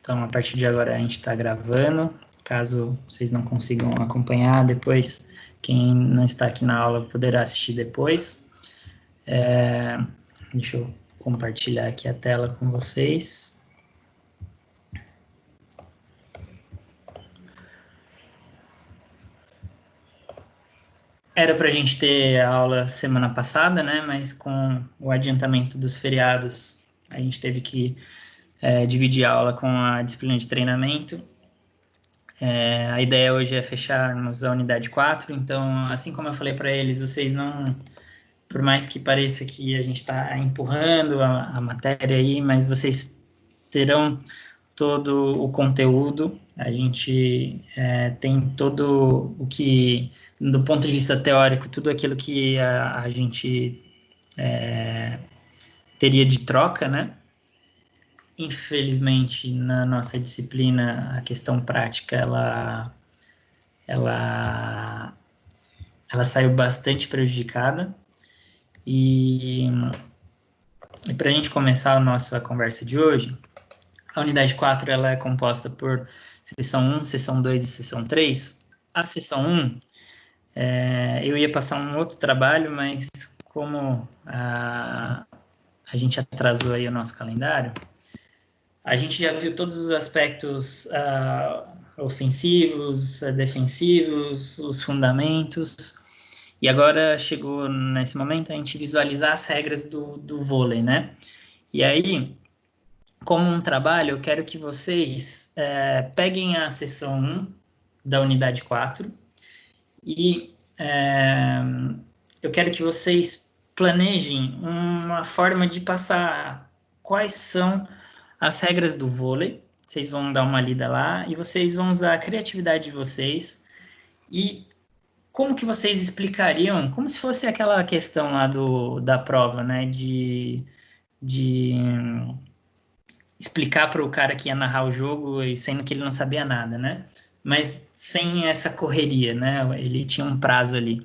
Então, a partir de agora, a gente está gravando. Caso vocês não consigam acompanhar depois, quem não está aqui na aula poderá assistir depois. Deixa eu compartilhar aqui a tela com vocês. Era para a gente ter a aula semana passada, né? Mas com o adiantamento dos feriados, a gente teve que dividir a aula com a disciplina de treinamento. A ideia hoje é fecharmos a unidade 4, então, assim como eu falei para eles, vocês não, por mais que pareça que a gente está empurrando a matéria aí, mas vocês terão todo o conteúdo, a gente tem todo o que, do ponto de vista teórico, tudo aquilo que a gente teria de troca, né? Infelizmente, na nossa disciplina, a questão prática, ela saiu bastante prejudicada. E para a gente começar a nossa conversa de hoje, a unidade 4 ela é composta por sessão 1, sessão 2 e sessão 3. A sessão 1, eu ia passar um outro trabalho, mas como a gente atrasou aí o nosso calendário, a gente já viu todos os aspectos ofensivos, defensivos, os fundamentos, e agora chegou nesse momento a gente visualizar as regras do vôlei, né? E aí, como um trabalho, eu quero que vocês peguem a sessão 1 da unidade 4 e eu quero que vocês planejem uma forma de passar quais são as regras do vôlei. Vocês vão dar uma lida lá e vocês vão usar a criatividade de vocês e como que vocês explicariam, como se fosse aquela questão lá da prova, né, de explicar para o cara que ia narrar o jogo, e sendo que ele não sabia nada, né? Mas sem essa correria, né? Ele tinha um prazo ali.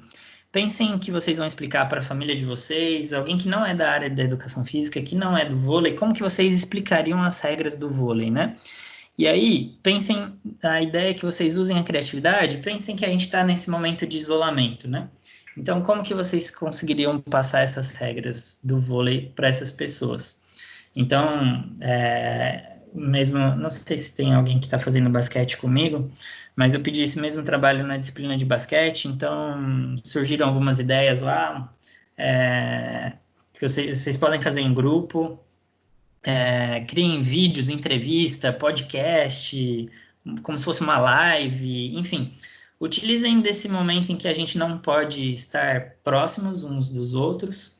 Pensem que vocês vão explicar para a família de vocês, alguém que não é da área da educação física, que não é do vôlei, como que vocês explicariam as regras do vôlei, né? E aí, pensem, a ideia é que vocês usem a criatividade, pensem que a gente está nesse momento de isolamento, né? Então, como que vocês conseguiriam passar essas regras do vôlei para essas pessoas? Então, mesmo, não sei se tem alguém que está fazendo basquete comigo, mas eu pedi esse mesmo trabalho na disciplina de basquete, então surgiram algumas ideias lá, que vocês podem fazer em grupo, criem vídeos, entrevista, podcast, como se fosse uma live, enfim. Utilizem desse momento em que a gente não pode estar próximos uns dos outros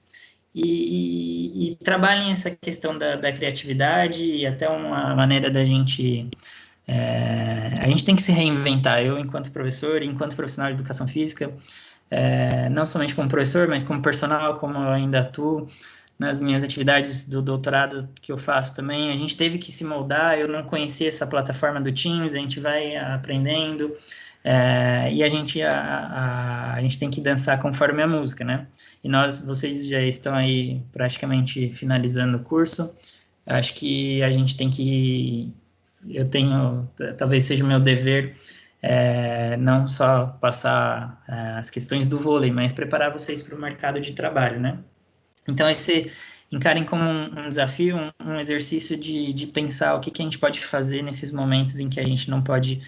e trabalhem essa questão da criatividade e até uma maneira da gente... a gente tem que se reinventar. Eu, enquanto professor, enquanto profissional de educação física, não somente como professor, mas como personal, como eu ainda atuo, nas minhas atividades do doutorado que eu faço também, a gente teve que se moldar, eu não conhecia essa plataforma do Teams, a gente vai aprendendo, e a gente tem que dançar conforme a música, né? E vocês já estão aí praticamente finalizando o curso, acho que a gente tem que, talvez seja o meu dever, não só passar as questões do vôlei, mas preparar vocês para o mercado de trabalho, né? Então, encarem como um desafio, um exercício de pensar o que a gente pode fazer nesses momentos em que a gente não pode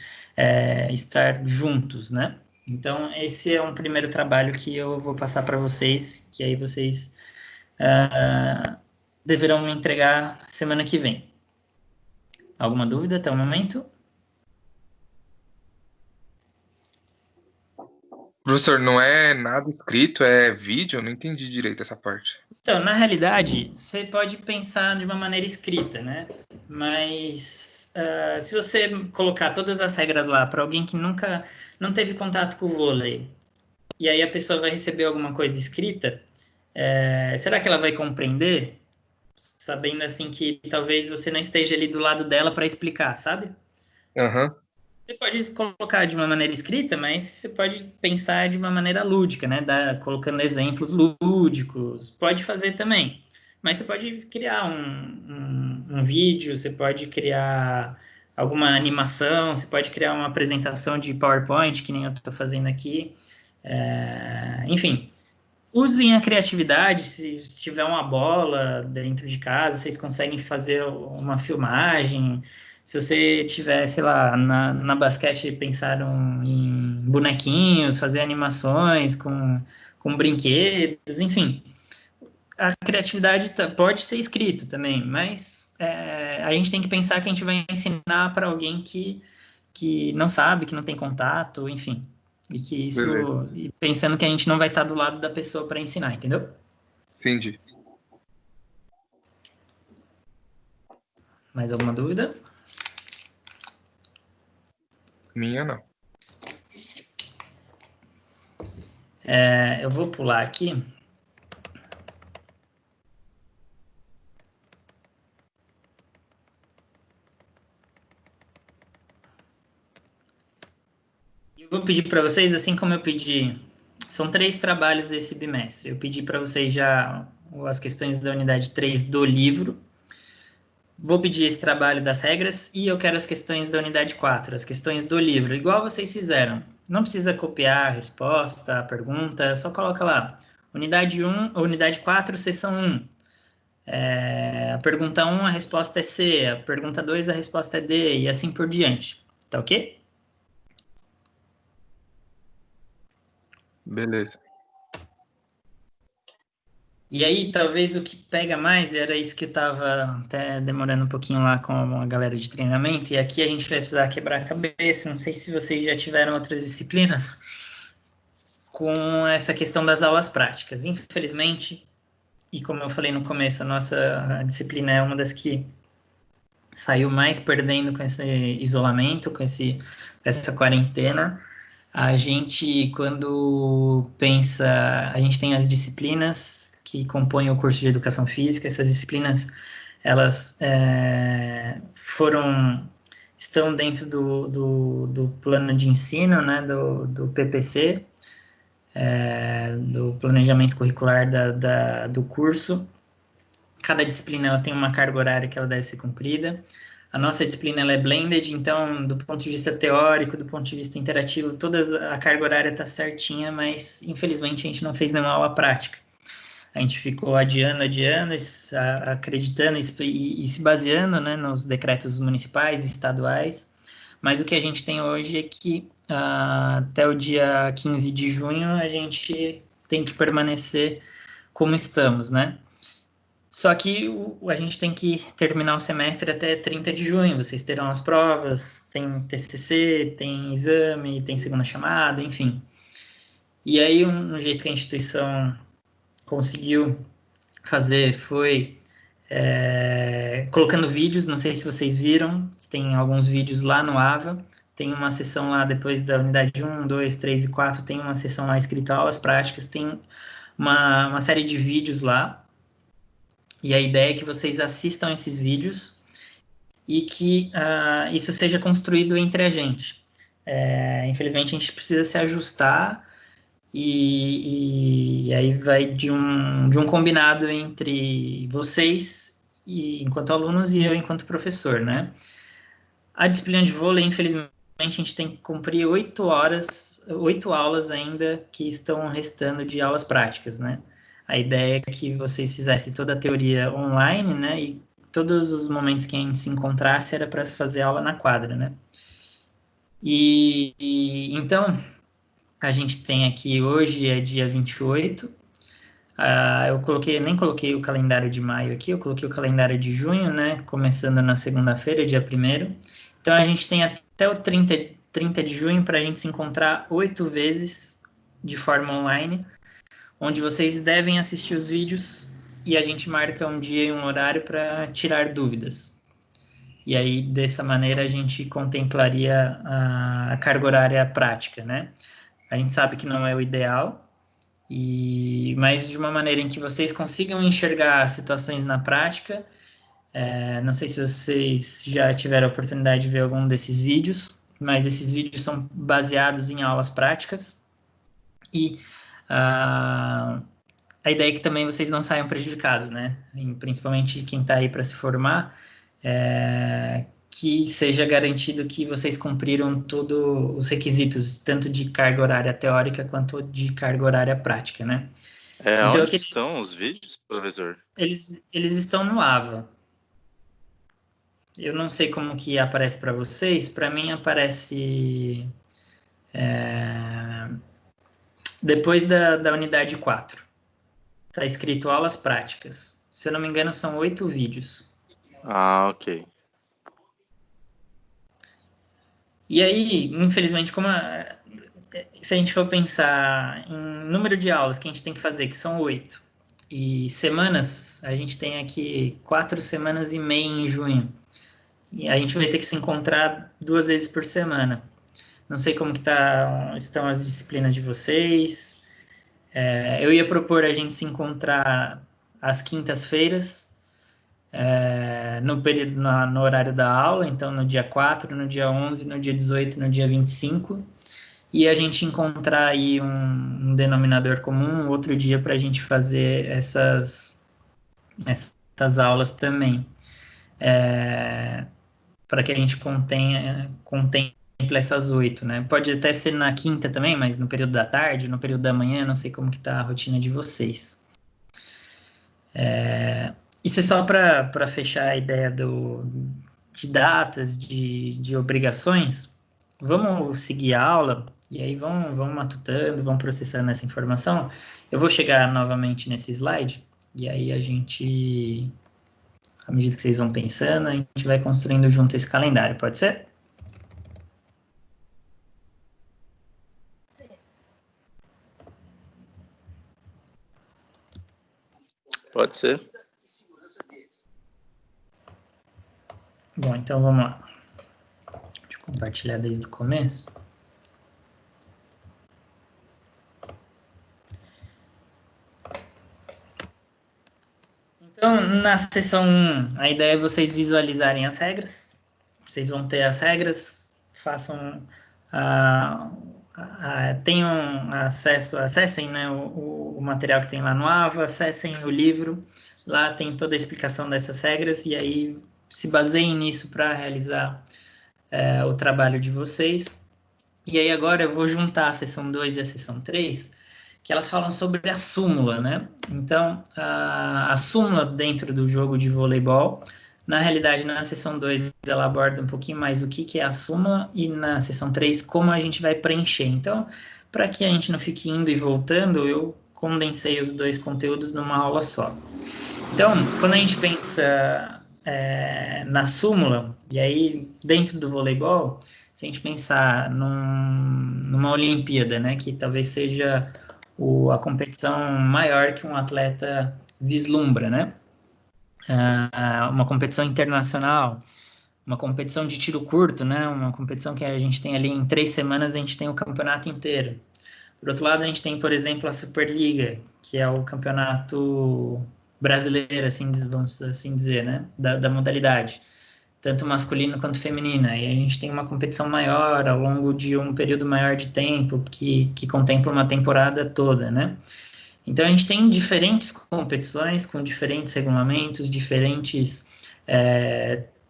estar juntos, né? Então, esse é um primeiro trabalho que eu vou passar para vocês, que aí vocês deverão me entregar semana que vem. Alguma dúvida até o momento? Professor, não é nada escrito, é vídeo? Eu não entendi direito essa parte. Então, na realidade, você pode pensar de uma maneira escrita, né? Mas se você colocar todas as regras lá para alguém que nunca não teve contato com o vôlei, e aí a pessoa vai receber alguma coisa escrita, será que ela vai compreender? Sabendo assim que talvez você não esteja ali do lado dela para explicar, sabe? Aham. Você pode colocar de uma maneira escrita, mas você pode pensar de uma maneira lúdica, né? Colocando exemplos lúdicos. Pode fazer também. Mas você pode criar um vídeo, você pode criar alguma animação, você pode criar uma apresentação de PowerPoint, que nem eu estou fazendo aqui. Enfim, usem a criatividade. Se tiver uma bola dentro de casa, vocês conseguem fazer uma filmagem. Se você tiver, sei lá, na basquete, pensaram em bonequinhos, fazer animações com brinquedos, enfim. A criatividade pode ser escrito também, mas a gente tem que pensar que a gente vai ensinar para alguém que não sabe, que não tem contato, enfim. E que Beleza. isso, e pensando que a gente não vai estar do lado da pessoa para ensinar, entendeu? Entendi. Mais alguma dúvida? Minha não. Eu vou pular aqui. Eu vou pedir para vocês, assim como eu pedi, são 3 trabalhos esse bimestre. Eu pedi para vocês já as questões da unidade 3 do livro. Vou pedir esse trabalho das regras e eu quero as questões da unidade 4, as questões do livro, igual vocês fizeram. Não precisa copiar a resposta, a pergunta, só coloca lá. Unidade 1, unidade 4, seção 1. A pergunta 1, a resposta é C, a pergunta 2, a resposta é D, e assim por diante. Tá ok? Beleza. E aí, talvez o que pega mais, era isso que eu estava até demorando um pouquinho lá com a galera de treinamento, e aqui a gente vai precisar quebrar a cabeça. Não sei se vocês já tiveram outras disciplinas com essa questão das aulas práticas. Infelizmente, e como eu falei no começo, a nossa disciplina é uma das que saiu mais perdendo com esse isolamento, essa quarentena. A gente, quando pensa, a gente tem as disciplinas que compõem o curso de educação física. Essas disciplinas, elas estão dentro do plano de ensino, né, do PPC, do planejamento curricular do curso. Cada disciplina ela tem uma carga horária que ela deve ser cumprida. A nossa disciplina ela é blended, então, do ponto de vista teórico, do ponto de vista interativo, a carga horária está certinha, mas infelizmente a gente não fez nenhuma aula prática. A gente ficou adiando, acreditando e se baseando, né, nos decretos municipais e estaduais, mas o que a gente tem hoje é que até o dia 15 de junho a gente tem que permanecer como estamos, né? Só que a gente tem que terminar o semestre até 30 de junho. Vocês terão as provas, tem TCC, tem exame, tem segunda chamada, enfim. E aí, um jeito que a instituição conseguiu fazer foi colocando vídeos. Não sei se vocês viram, tem alguns vídeos lá no AVA. Tem uma sessão lá depois da unidade 1, 2, 3 e 4, tem uma sessão lá escrita aulas práticas, tem uma série de vídeos lá. E a ideia é que vocês assistam esses vídeos e que isso seja construído entre a gente. Infelizmente, a gente precisa se ajustar e aí vai de um combinado entre vocês, enquanto alunos, e eu enquanto professor, né? A disciplina de vôlei, infelizmente, a gente tem que cumprir 8 aulas ainda que estão restando de aulas práticas, né? A ideia é que vocês fizessem toda a teoria online, né? E todos os momentos que a gente se encontrasse era para fazer aula na quadra, né? Então, a gente tem aqui, hoje é dia 28. Nem coloquei o calendário de maio aqui, eu coloquei o calendário de junho, né? Começando na segunda-feira, dia 1º. Então, a gente tem até o 30 de junho para a gente se encontrar 8 vezes de forma online, onde vocês devem assistir os vídeos e a gente marca um dia e um horário para tirar dúvidas. E aí, dessa maneira, a gente contemplaria a carga horária prática, né? A gente sabe que não é o ideal, mas de uma maneira em que vocês consigam enxergar situações na prática. Não sei se vocês já tiveram a oportunidade de ver algum desses vídeos, mas esses vídeos são baseados em aulas práticas e a ideia é que também vocês não saiam prejudicados, né? Principalmente quem está aí para se formar, que seja garantido que vocês cumpriram todos os requisitos, tanto de carga horária teórica quanto de carga horária prática, né? Então, Onde estão os vídeos, professor? Eles estão no AVA. Eu não sei como que aparece para vocês, para mim aparece depois da unidade 4. Está escrito aulas práticas. Se eu não me engano, são 8 vídeos. Ah, ok. E aí, infelizmente, se a gente for pensar em número de aulas que a gente tem que fazer, que são 8, e semanas, a gente tem aqui 4 semanas e meia em junho. E a gente vai ter que se encontrar 2 vezes por semana. Não sei como que estão as disciplinas de vocês. Eu ia propor a gente se encontrar às quintas-feiras, no horário da aula, então no dia 4, no dia 11, no dia 18, no dia 25, e a gente encontrar aí um denominador comum, outro dia para a gente fazer essas aulas também, para que a gente contemple essas 8, né? Pode até ser na quinta também, mas no período da tarde, no período da manhã, não sei como que está a rotina de vocês. Isso é só para fechar a ideia de datas, de obrigações. Vamos seguir a aula e aí vão matutando, vão processando essa informação. Eu vou chegar novamente nesse slide e aí a gente, à medida que vocês vão pensando, a gente vai construindo junto esse calendário, pode ser? Pode ser. Bom, então vamos lá. Deixa eu compartilhar desde o começo. Então, na seção 1, a ideia é vocês visualizarem as regras. Vocês vão ter as regras, tenham acesso, acessem, né, o material que tem lá no AVA, acessem o livro, lá tem toda a explicação dessas regras, e aí se baseiem nisso para realizar o trabalho de vocês. E aí agora eu vou juntar a seção 2 e a seção 3, que elas falam sobre a súmula, né? Então, a súmula dentro do jogo de voleibol, na realidade, na seção 2, ela aborda um pouquinho mais o que é a súmula, e na seção 3, como a gente vai preencher. Então, para que a gente não fique indo e voltando, eu condensei os 2 conteúdos numa aula só. Então, quando a gente pensa na súmula, e aí dentro do voleibol, se a gente pensar numa Olimpíada, né, que talvez seja a competição maior que um atleta vislumbra, né? Uma competição internacional, uma competição de tiro curto, né? Uma competição que a gente tem ali em 3 semanas, a gente tem o campeonato inteiro. Por outro lado, a gente tem, por exemplo, a Superliga, que é o campeonato brasileiro, assim, vamos assim dizer, né? Da modalidade, tanto masculino quanto feminino. E a gente tem uma competição maior ao longo de um período maior de tempo, que contempla uma temporada toda, né? Então, a gente tem diferentes competições com diferentes regulamentos, diferentes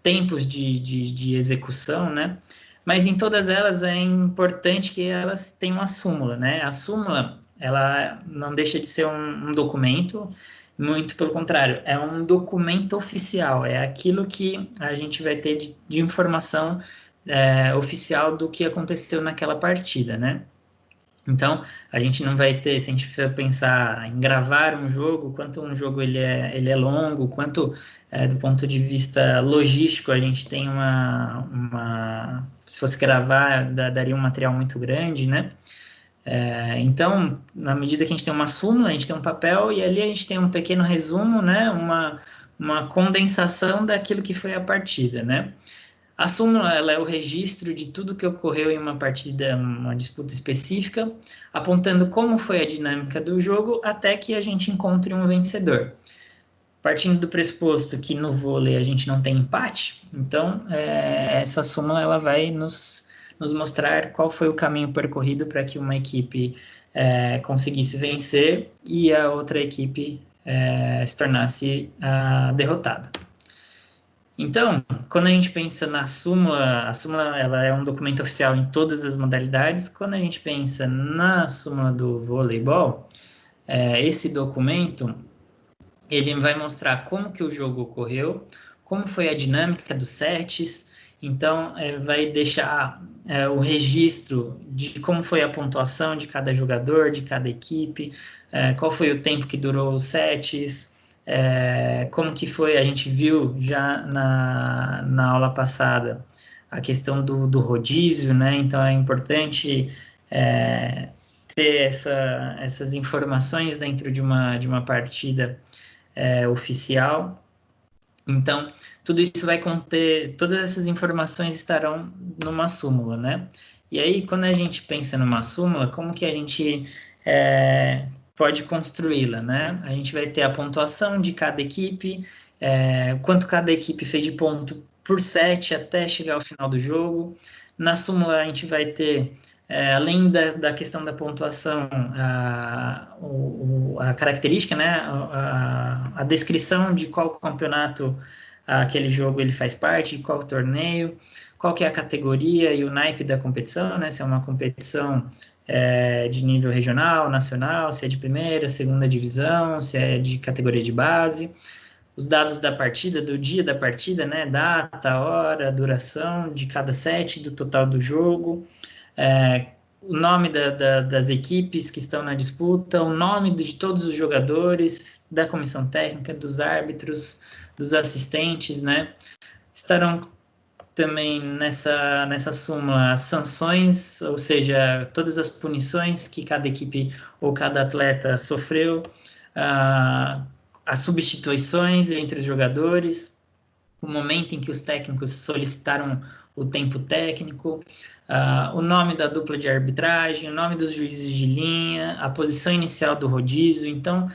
tempos de execução, né? Mas em todas elas é importante que elas tenham uma súmula, né? A súmula, ela não deixa de ser um documento, muito pelo contrário, é um documento oficial, é aquilo que a gente vai ter de informação oficial do que aconteceu naquela partida, né? Então, a gente não vai ter, se a gente for pensar em gravar um jogo, quanto um jogo ele é longo, quanto do ponto de vista logístico a gente tem se fosse gravar, daria um material muito grande, né? Então, na medida que a gente tem uma súmula, a gente tem um papel e ali a gente tem um pequeno resumo, né? Uma condensação daquilo que foi a partida, né? A súmula, ela é o registro de tudo que ocorreu em uma partida, uma disputa específica, apontando como foi a dinâmica do jogo até que a gente encontre um vencedor. Partindo do pressuposto que no vôlei a gente não tem empate, então essa súmula ela vai nos mostrar qual foi o caminho percorrido para que uma equipe conseguisse vencer e a outra equipe se tornasse derrotada. Então, quando a gente pensa na súmula, a súmula ela é um documento oficial em todas as modalidades. Quando a gente pensa na súmula do voleibol, esse documento ele vai mostrar como que o jogo ocorreu, como foi a dinâmica dos sets. Então, vai deixar o registro de como foi a pontuação de cada jogador, de cada equipe, qual foi o tempo que durou os sets, como que foi, a gente viu já na aula passada, a questão do rodízio, né? Então, é importante ter essas informações dentro de uma partida oficial. Então, tudo isso vai conter, todas essas informações estarão numa súmula, né? E aí, quando a gente pensa numa súmula, como que a gente pode construí-la, né? A gente vai ter a pontuação de cada equipe, quanto cada equipe fez de ponto por set até chegar ao final do jogo. Na súmula, a gente vai ter, além da questão da pontuação, a característica, né? A descrição de qual campeonato aquele jogo ele faz parte, qual torneio, qual que é a categoria e o naipe da competição, né? Se é uma competição de nível regional, nacional, se é de primeira, segunda divisão, se é de categoria de base, os dados da partida, do dia da partida, né? Data, hora, duração de cada set, do total do jogo, o nome das equipes que estão na disputa, o nome de todos os jogadores, da comissão técnica, dos árbitros, dos assistentes, né? Estarão também nessa súmula as sanções, ou seja, todas as punições que cada equipe ou cada atleta sofreu, as substituições entre os jogadores, o momento em que os técnicos solicitaram o tempo técnico, o nome da dupla de arbitragem, o nome dos juízes de linha, a posição inicial do rodízio. Então,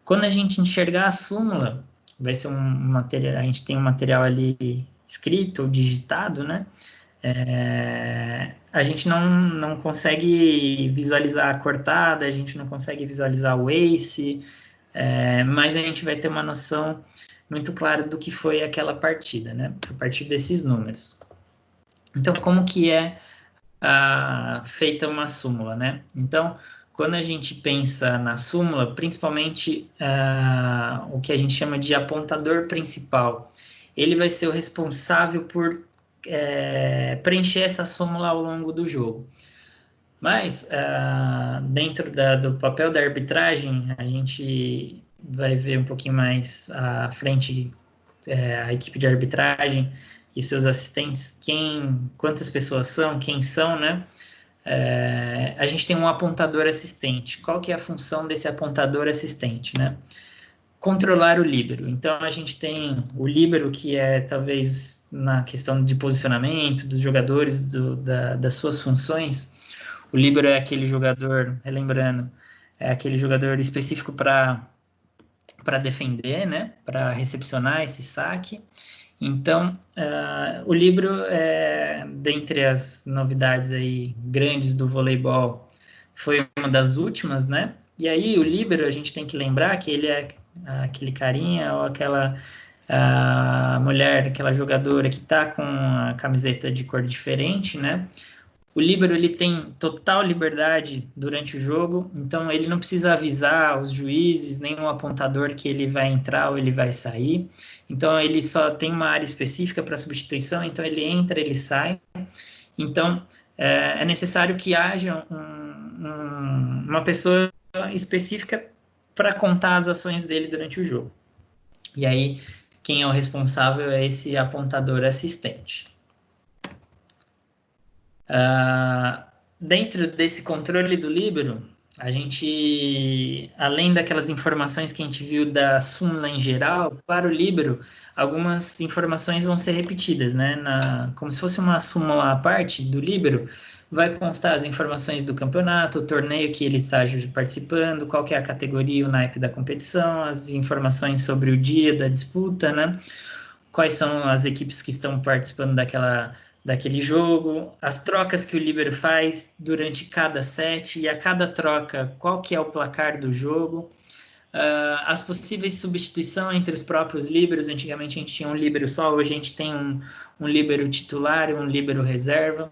quando a gente enxergar a súmula, vai ser um material, a gente tem um material ali escrito ou digitado, né? A gente não consegue visualizar a cortada, a gente não consegue visualizar o ace, mas a gente vai ter uma noção muito clara do que foi aquela partida, né? A partir desses números. Então, como que é feita uma súmula, né? Então, quando a gente pensa na súmula, principalmente o que a gente chama de apontador principal, ele vai ser o responsável por preencher essa súmula ao longo do jogo. Mas, dentro do papel da arbitragem, a gente vai ver um pouquinho mais à frente a equipe de arbitragem e seus assistentes, quantas pessoas são, quem são, né? A gente tem um apontador assistente. Qual que é a função desse apontador assistente, né? Controlar o líbero. Então, a gente tem o líbero, que é talvez na questão de posicionamento dos jogadores, das suas funções. O líbero é aquele jogador, lembrando, é aquele jogador específico para defender, né? Para recepcionar esse saque. Então, o líbero, dentre as novidades aí grandes do voleibol, foi uma das últimas, né? E aí, o líbero, a gente tem que lembrar que ele é aquele carinha ou aquela mulher, aquela jogadora que está com a camiseta de cor diferente, né? O líbero, ele tem total liberdade durante o jogo, então ele não precisa avisar os juízes, nem o apontador que ele vai entrar ou ele vai sair. Então, ele só tem uma área específica para substituição, então ele entra, ele sai. Então, é necessário que haja uma pessoa específica para contar as ações dele durante o jogo. E aí, quem é o responsável é esse apontador assistente. Dentro desse controle do líbero, a gente, além daquelas informações que a gente viu da súmula em geral, para o líbero, algumas informações vão ser repetidas, né? Como se fosse uma súmula à parte do líbero, vai constar as informações do campeonato, o torneio que ele está participando, qual que é a categoria, o naipe da competição, as informações sobre o dia da disputa, né? Quais são as equipes que estão participando daquele jogo, as trocas que o líbero faz durante cada set, e a cada troca, qual que é o placar do jogo, As possíveis substituições entre os próprios líberos. Antigamente a gente tinha um líbero só, hoje a gente tem um líbero titular e um líbero reserva.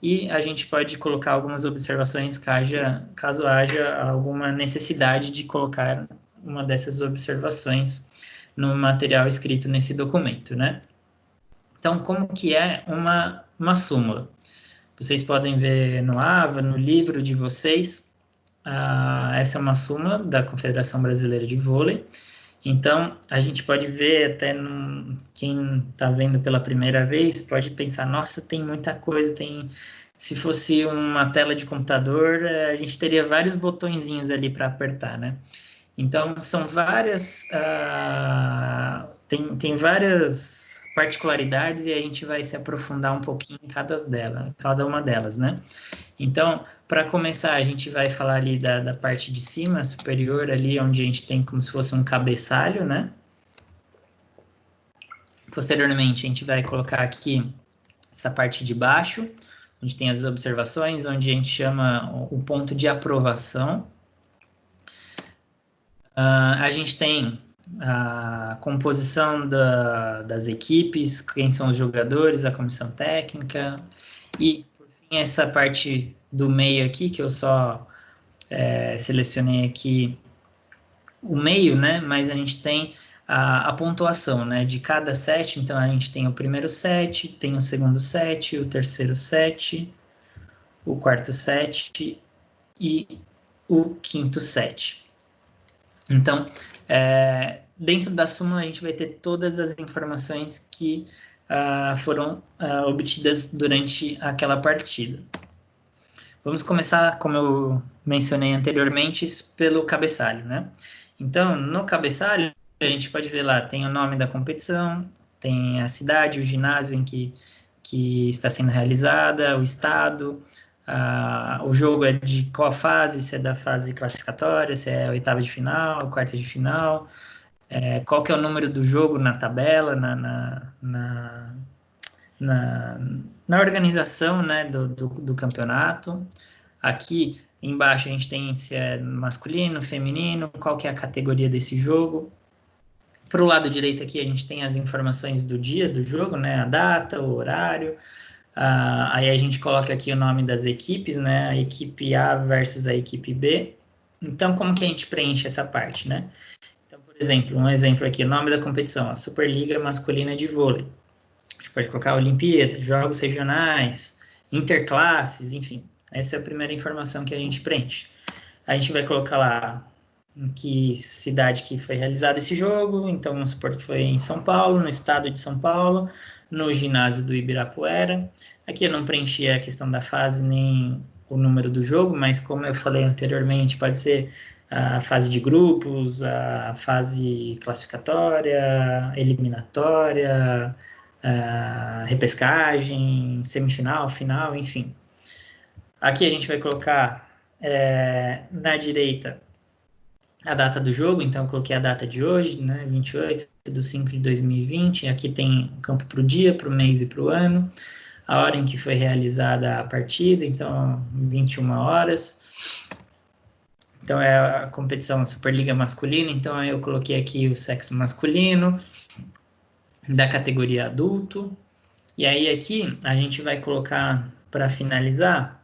E a gente pode colocar algumas observações caso haja alguma necessidade de colocar uma dessas observações no material escrito nesse documento, né? Então, como que é uma súmula? Vocês podem ver no AVA, no livro de vocês, essa é uma súmula da Confederação Brasileira de Vôlei. Então, a gente pode ver até quem está vendo pela primeira vez pode pensar, nossa, tem muita coisa, se fosse uma tela de computador, a gente teria vários botõezinhos ali para apertar, né? Então, são várias, tem várias particularidades e a gente vai se aprofundar um pouquinho em cada uma delas, né? Então, para começar, a gente vai falar ali da parte de cima, superior, ali onde a gente tem como se fosse um cabeçalho, né? Posteriormente, a gente vai colocar aqui essa parte de baixo, onde tem as observações, onde a gente chama o ponto de aprovação. A gente tem a composição das equipes, quem são os jogadores, a comissão técnica, e, por fim, essa parte do meio aqui, que eu só selecionei aqui o meio, né? Mas a gente tem a pontuação, né? De cada set, então a gente tem o primeiro set, tem o segundo set, o terceiro set, o quarto set e o quinto set. Então, dentro da súmula a gente vai ter todas as informações que foram obtidas durante aquela partida. Vamos começar, como eu mencionei anteriormente, pelo cabeçalho, né? Então, no cabeçalho, a gente pode ver lá, tem o nome da competição, tem a cidade, o ginásio em que está sendo realizada, o estado, o jogo é de qual fase, se é da fase classificatória, se é a oitava de final, a quarta de final, qual que é o número do jogo na tabela, na organização, né, do campeonato. Aqui embaixo a gente tem se é masculino, feminino, qual que é a categoria desse jogo. Para o lado direito aqui a gente tem as informações do dia do jogo, né, a data, o horário. Aí a gente coloca aqui o nome das equipes, né, a equipe A versus a equipe B. Então, como que a gente preenche essa parte, né? Então, por exemplo, um exemplo aqui, o nome da competição, a Superliga Masculina de Vôlei. A gente pode colocar Olimpíada, Jogos Regionais, Interclasses, enfim. Essa é a primeira informação que a gente preenche. A gente vai colocar lá em que cidade que foi realizado esse jogo, então vamos supor que foi em São Paulo, no estado de São Paulo, no ginásio do Ibirapuera. Aqui eu não preenchi a questão da fase nem o número do jogo, mas como eu falei anteriormente, pode ser a fase de grupos, a fase classificatória, eliminatória, repescagem, semifinal, final, enfim. Aqui a gente vai colocar na direita a data do jogo, então eu coloquei a data de hoje, né, 28/5/2020, aqui tem o campo para o dia, para o mês e para o ano, a hora em que foi realizada a partida, então 21 horas. Então é a competição Superliga masculina, então eu coloquei aqui o sexo masculino, da categoria adulto, e aí aqui a gente vai colocar, para finalizar,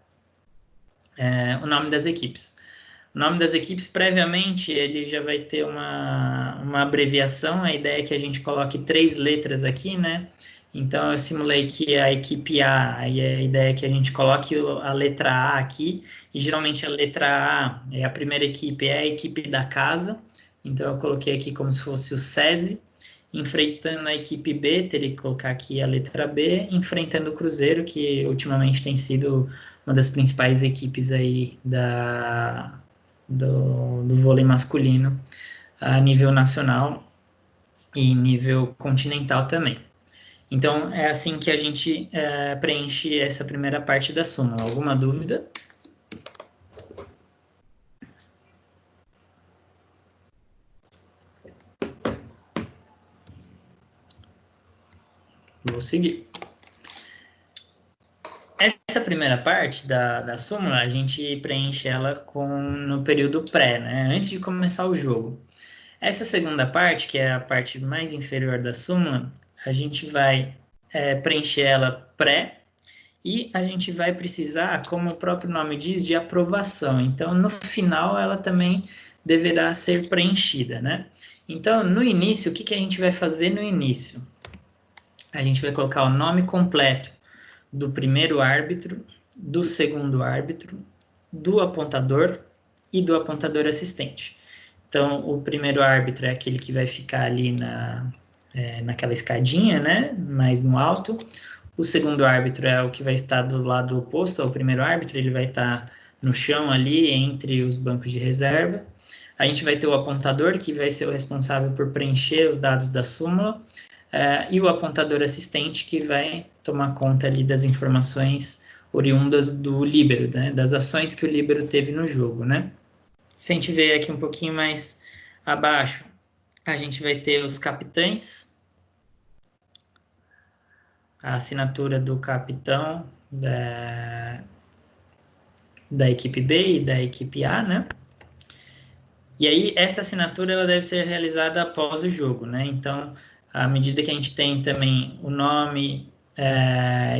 o nome das equipes. O nome das equipes, previamente, ele já vai ter uma abreviação, a ideia é que a gente coloque 3 letras aqui, né? Então, eu simulei que a equipe A, e a ideia é que a gente coloque a letra A aqui, e geralmente a letra A, a primeira equipe é a equipe da casa, então eu coloquei aqui como se fosse o SESI, enfrentando a equipe B, teria que colocar aqui a letra B, enfrentando o Cruzeiro, que ultimamente tem sido uma das principais equipes aí do vôlei masculino a nível nacional e nível continental também. Então, é assim que a gente preenche essa primeira parte da súmula. Alguma dúvida? Vou seguir. Essa primeira parte da súmula, a gente preenche ela no período pré, né? Antes de começar o jogo. Essa segunda parte, que é a parte mais inferior da súmula, a gente vai preencher ela pré e a gente vai precisar, como o próprio nome diz, de aprovação. Então, no final, ela também deverá ser preenchida, né? Então, no início, o que a gente vai fazer no início? A gente vai colocar o nome completo do primeiro árbitro, do segundo árbitro, do apontador e do apontador assistente. Então, o primeiro árbitro é aquele que vai ficar ali naquela escadinha, né? Mais no alto. O segundo árbitro é o que vai estar do lado oposto ao primeiro árbitro, ele vai estar no chão ali, entre os bancos de reserva. A gente vai ter o apontador, que vai ser o responsável por preencher os dados da súmula, e o apontador assistente, que vai tomar conta ali das informações oriundas do líbero, né? Das ações que o líbero teve no jogo, né? Se a gente ver aqui um pouquinho mais abaixo, a gente vai ter os capitães, a assinatura do capitão da equipe B e da equipe A, né? E aí, essa assinatura ela deve ser realizada após o jogo, né? Então, à medida que a gente tem também o nome,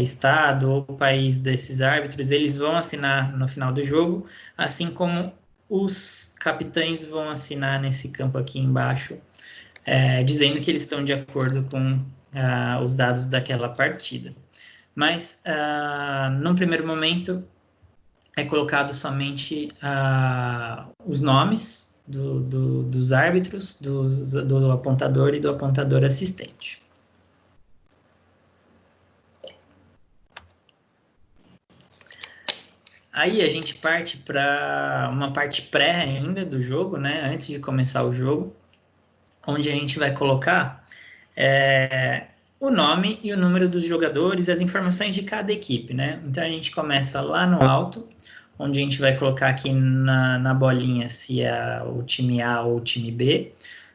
estado ou país desses árbitros, eles vão assinar no final do jogo, assim como os capitães vão assinar nesse campo aqui embaixo, dizendo que eles estão de acordo com os dados daquela partida. Mas, num primeiro momento, é colocado somente os nomes dos árbitros, do apontador e do apontador assistente. Aí a gente parte para uma parte pré ainda do jogo, né? Antes de começar o jogo, onde a gente vai colocar o nome e o número dos jogadores, as informações de cada equipe, né? Então a gente começa lá no alto, onde a gente vai colocar aqui na bolinha se é o time A ou o time B.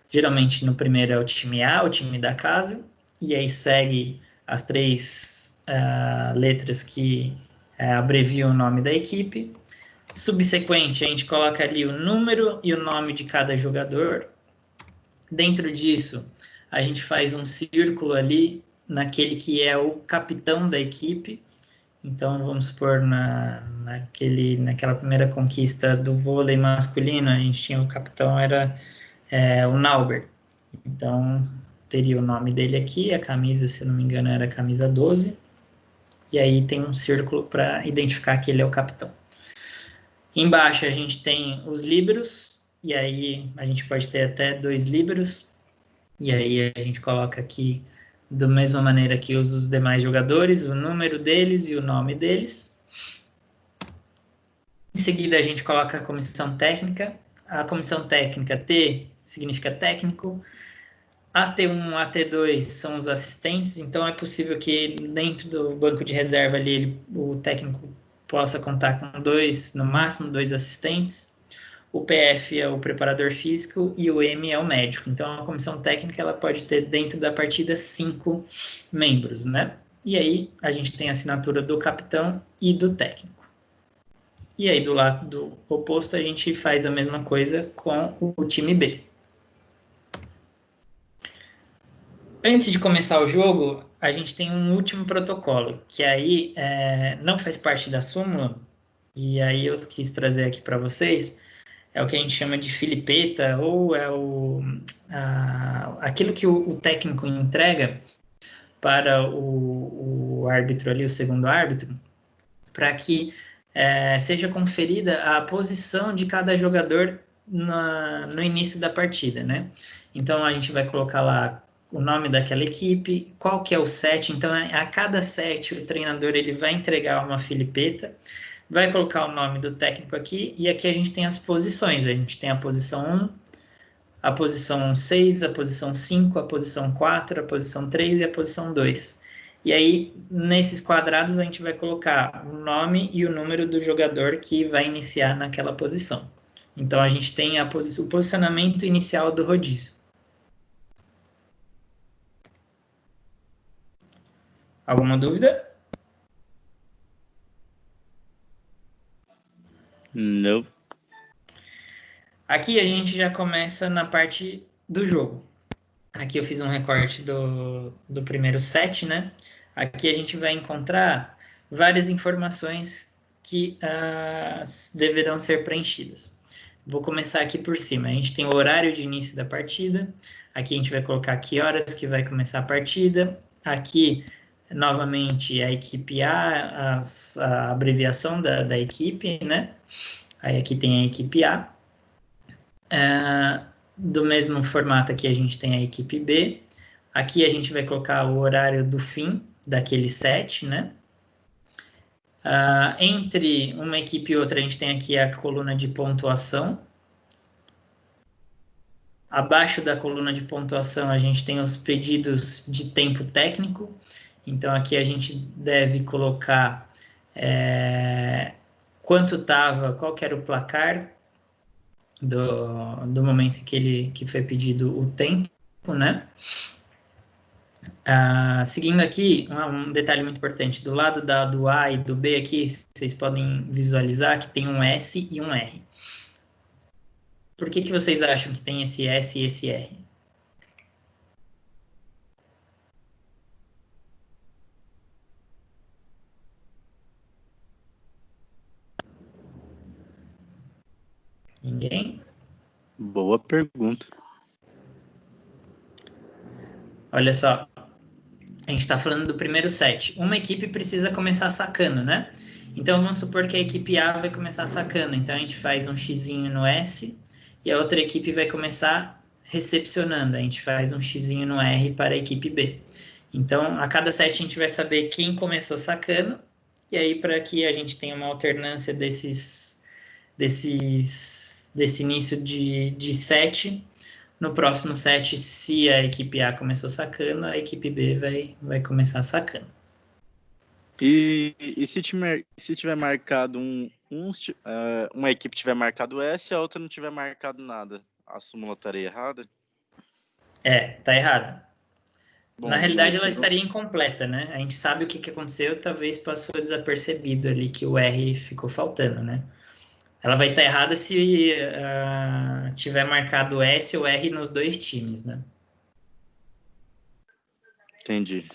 Geralmente no primeiro é o time A, o time da casa, e aí segue as três letras que abreviam o nome da equipe. Subsequente, a gente coloca ali o número e o nome de cada jogador. Dentro disso, a gente faz um círculo ali naquele que é o capitão da equipe. Então, vamos supor, naquela primeira conquista do vôlei masculino, a gente tinha o capitão, era o Nauber. Então, teria o nome dele aqui, a camisa, se não me engano, era a camisa 12. E aí tem um círculo para identificar que ele é o capitão. Embaixo a gente tem os líberos, e aí a gente pode ter até 2 líberos, e aí a gente coloca aqui, da mesma maneira que os demais jogadores, o número deles e o nome deles. Em seguida a gente coloca a comissão técnica. A comissão técnica, T significa técnico, AT1, AT2 são os assistentes, então é possível que dentro do banco de reserva ali o técnico possa contar com 2, no máximo 2 assistentes. O PF é o preparador físico e o M é o médico. Então a comissão técnica ela pode ter dentro da partida 5 membros, né? E aí a gente tem a assinatura do capitão e do técnico. E aí do lado oposto a gente faz a mesma coisa com o time B. Antes de começar o jogo, a gente tem um último protocolo, que aí não faz parte da súmula, e aí eu quis trazer aqui para vocês, é o que a gente chama de filipeta, ou é aquilo que o técnico entrega para o árbitro ali, o segundo árbitro, para que seja conferida a posição de cada jogador no início da partida, né? Então a gente vai colocar lá o nome daquela equipe, qual que é o set, então a cada set o treinador ele vai entregar uma filipeta, vai colocar o nome do técnico aqui, e aqui a gente tem as posições, a gente tem a posição 1, a posição 6, a posição 5, a posição 4, a posição 3 e a posição 2. E aí, nesses quadrados, a gente vai colocar o nome e o número do jogador que vai iniciar naquela posição. Então, a gente tem o posicionamento inicial do rodízio. Alguma dúvida? Não. Aqui a gente já começa na parte do jogo. Aqui eu fiz um recorte do primeiro set, né? Aqui a gente vai encontrar várias informações que deverão ser preenchidas. Vou começar aqui por cima. A gente tem o horário de início da partida. Aqui a gente vai colocar que horas que vai começar a partida. Aqui, novamente, a equipe A, a abreviação da equipe, né? Aí aqui tem a equipe A. Do mesmo formato aqui a gente tem a equipe B. Aqui a gente vai colocar o horário do fim daquele set, né? Entre uma equipe e outra, a gente tem aqui a coluna de pontuação. Abaixo da coluna de pontuação, a gente tem os pedidos de tempo técnico. Então, aqui a gente deve colocar quanto estava, qual que era o placar do momento em que foi pedido o tempo, né? Seguindo aqui, um detalhe muito importante, do lado do A e do B aqui, vocês podem visualizar que tem um S e um R. Por que vocês acham que tem esse S e esse R? Ninguém? Boa pergunta. Olha só, a gente está falando do primeiro set. Uma equipe precisa começar sacando, né? Então, vamos supor que a equipe A vai começar sacando. Então, a gente faz um xizinho no S e a outra equipe vai começar recepcionando. A gente faz um xizinho no R para a equipe B. Então, a cada set a gente vai saber quem começou sacando. E aí, para que a gente tenha uma alternância desse início de set, no próximo set, se a equipe A começou sacando, a equipe B vai começar sacando. E se tiver marcado uma equipe tiver marcado S e a outra não tiver marcado nada, a súmula estaria errada? Tá errada. Bom, na realidade, ela mas estaria incompleta, né? A gente sabe o que aconteceu, talvez passou desapercebido ali que o R ficou faltando, né? Ela vai estar errada se tiver marcado S ou R nos dois times, né? Entendi.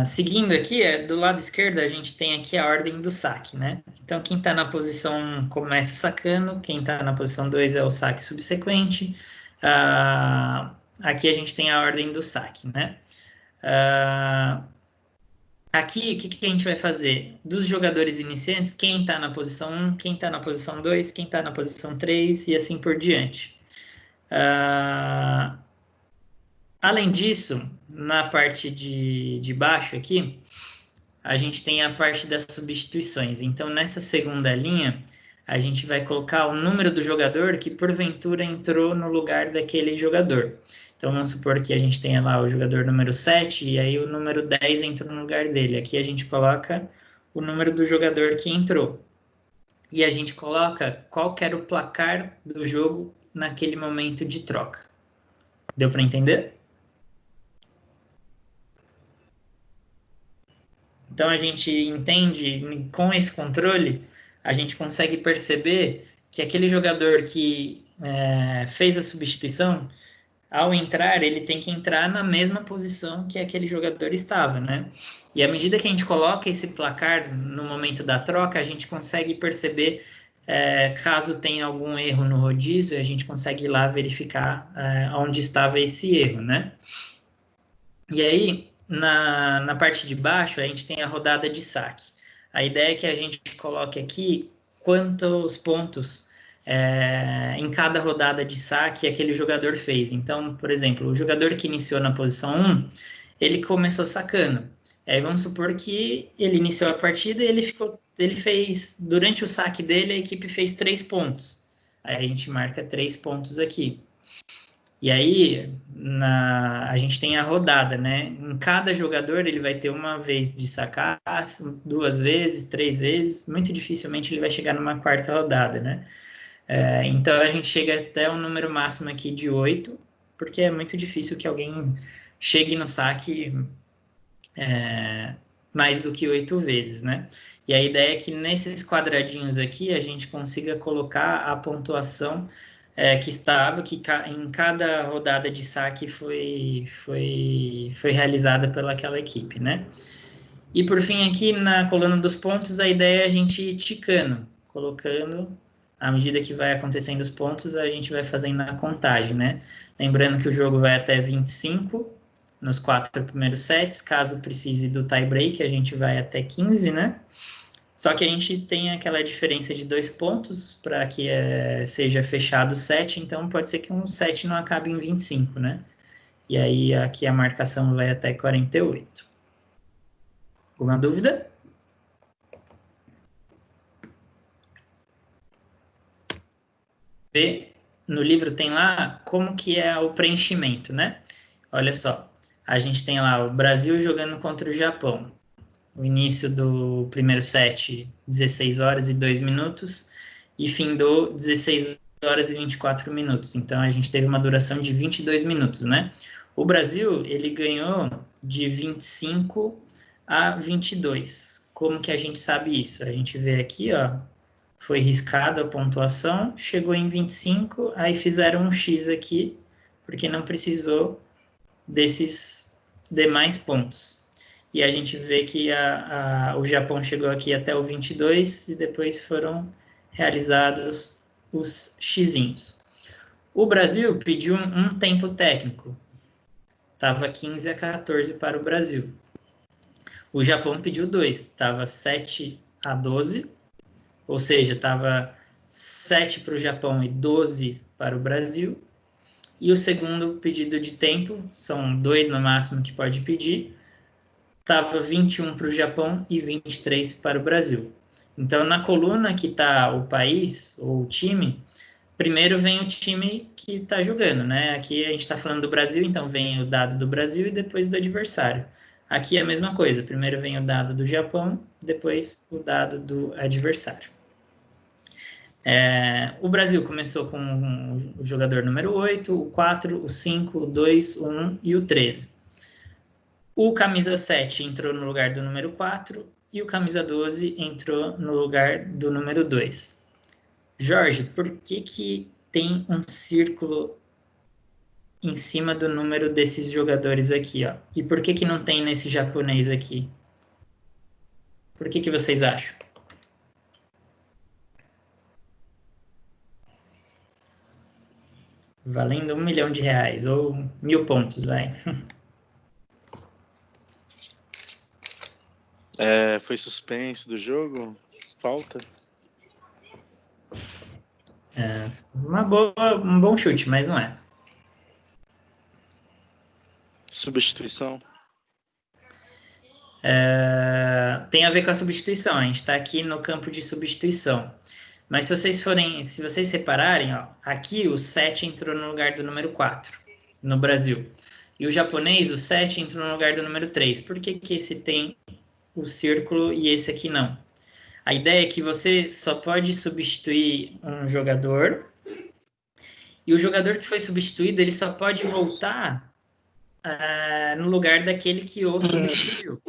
Seguindo aqui, do lado esquerdo, a gente tem aqui a ordem do saque, né? Então, quem está na posição 1 começa sacando, quem está na posição 2 é o saque subsequente. Aqui a gente tem a ordem do saque, né? Aqui, o que a gente vai fazer? Dos jogadores iniciantes, quem está na posição 1, quem está na posição 2, quem está na posição 3 e assim por diante. Além disso, na parte de baixo aqui, a gente tem a parte das substituições. Então, nessa segunda linha, a gente vai colocar o número do jogador que, porventura, entrou no lugar daquele jogador. Então, vamos supor que a gente tenha lá o jogador número 7 e aí o número 10 entrou no lugar dele. Aqui a gente coloca o número do jogador que entrou. E a gente coloca qual que era o placar do jogo naquele momento de troca. Deu para entender? Então, a gente entende, com esse controle, a gente consegue perceber que aquele jogador que fez a substituição, ao entrar, ele tem que entrar na mesma posição que aquele jogador estava, né? E à medida que a gente coloca esse placar no momento da troca, a gente consegue perceber caso tenha algum erro no rodízio, a gente consegue ir lá verificar onde estava esse erro, né? E aí, na parte de baixo, a gente tem a rodada de saque. A ideia é que a gente coloque aqui quantos pontos em cada rodada de saque aquele jogador fez. Então, por exemplo, o jogador que iniciou na posição 1, ele começou sacando. Aí vamos supor que ele iniciou a partida e ele fez, durante o saque dele, a equipe fez 3 pontos. Aí a gente marca 3 pontos aqui. E aí, a gente tem a rodada, né? Em cada jogador, ele vai ter uma vez de sacar, 2 vezes, 3 vezes. Muito dificilmente ele vai chegar numa quarta rodada, né? Então, a gente chega até um número máximo aqui de 8, porque é muito difícil que alguém chegue no saque mais do que 8 vezes, né? E a ideia é que nesses quadradinhos aqui, a gente consiga colocar a pontuação que estava, em cada rodada de saque foi realizada pelaquela equipe, né? E por fim, aqui na coluna dos pontos, a ideia é a gente ir ticando, colocando, à medida que vai acontecendo os pontos, a gente vai fazendo a contagem, né? Lembrando que o jogo vai até 25 nos 4 primeiros sets, caso precise do tie break, a gente vai até 15, né? Só que a gente tem aquela diferença de 2 pontos para que seja fechado o set, então pode ser que um set não acabe em 25, né? E aí aqui a marcação vai até 48. Alguma dúvida? No livro tem lá como que é o preenchimento, né? Olha só, a gente tem lá o Brasil jogando contra o Japão. O início do primeiro set, 16 horas e 2 minutos, e findou 16 horas e 24 minutos. Então, a gente teve uma duração de 22 minutos, né? O Brasil, ele ganhou de 25 a 22. Como que a gente sabe isso? A gente vê aqui, ó, foi riscado a pontuação, chegou em 25, aí fizeram um X aqui, porque não precisou desses demais pontos. E a gente vê que o Japão chegou aqui até o 22 e depois foram realizados os xizinhos. O Brasil pediu um tempo técnico. Estava 15 a 14 para o Brasil. O Japão pediu 2, estava 7 a 12, ou seja, estava 7 para o Japão e 12 para o Brasil. E o segundo pedido de tempo, são 2 no máximo que pode pedir, estava 21 para o Japão e 23 para o Brasil. Então, na coluna que está o país ou o time, primeiro vem o time que está jogando, né? Aqui a gente está falando do Brasil, então vem o dado do Brasil e depois do adversário. Aqui é a mesma coisa, primeiro vem o dado do Japão, depois o dado do adversário. O Brasil começou com o jogador número 8, o 4, o 5, o 2, o 1 e o 13. O camisa 7 entrou no lugar do número 4 e o camisa 12 entrou no lugar do número 2. Jorge, por que tem um círculo em cima do número desses jogadores aqui, ó? E por que não tem nesse japonês aqui? Por que vocês acham? Valendo R$1 milhão ou 1.000 pontos, vai. Foi suspenso do jogo? Falta? Um bom chute, mas não é. Substituição? Tem a ver com a substituição. A gente está aqui no campo de substituição. Mas se vocês repararem, ó, aqui o 7 entrou no lugar do número 4 no Brasil. E o japonês, o 7 entrou no lugar do número 3. Por que esse tem o círculo e esse aqui não? A ideia é que você só pode substituir um jogador e o jogador que foi substituído, ele só pode voltar no lugar daquele que o substituiu.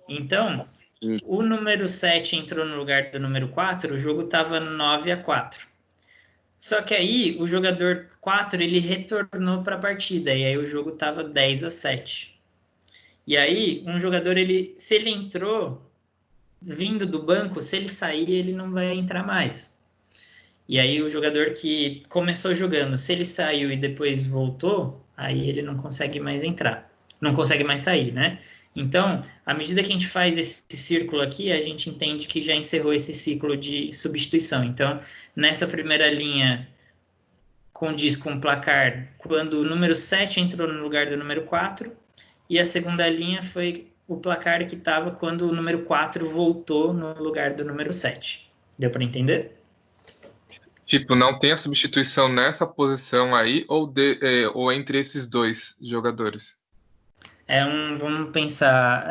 Então, o número 7 entrou no lugar do número 4, o jogo estava 9 a 4. Só que aí, o jogador 4, ele retornou para a partida, e aí o jogo estava 10 a 7. E aí, um jogador, se ele entrou vindo do banco, se ele sair, ele não vai entrar mais. E aí, o jogador que começou jogando, se ele saiu e depois voltou, aí ele não consegue mais entrar. Não consegue mais sair, né? Então, à medida que a gente faz esse círculo aqui, a gente entende que já encerrou esse ciclo de substituição. Então, nessa primeira linha, condiz com o placar quando o número 7 entrou no lugar do número 4, e a segunda linha foi o placar que estava quando o número 4 voltou no lugar do número 7. Deu para entender? Tipo, não tem a substituição nessa posição aí ou entre esses dois jogadores? Vamos pensar,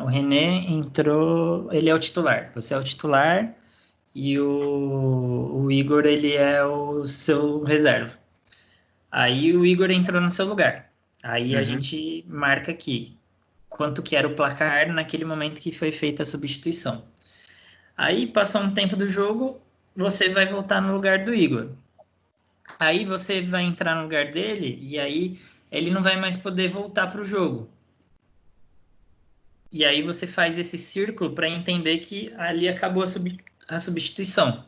o René entrou, ele é o titular, você é o titular e o Igor, ele é o seu reserva. Aí o Igor entrou no seu lugar. Aí a gente marca aqui quanto que era o placar naquele momento que foi feita a substituição. Aí passou um tempo do jogo, você vai voltar no lugar do Igor. Aí você vai entrar no lugar dele e aí ele não vai mais poder voltar para o jogo. E aí você faz esse círculo para entender que ali acabou a substituição.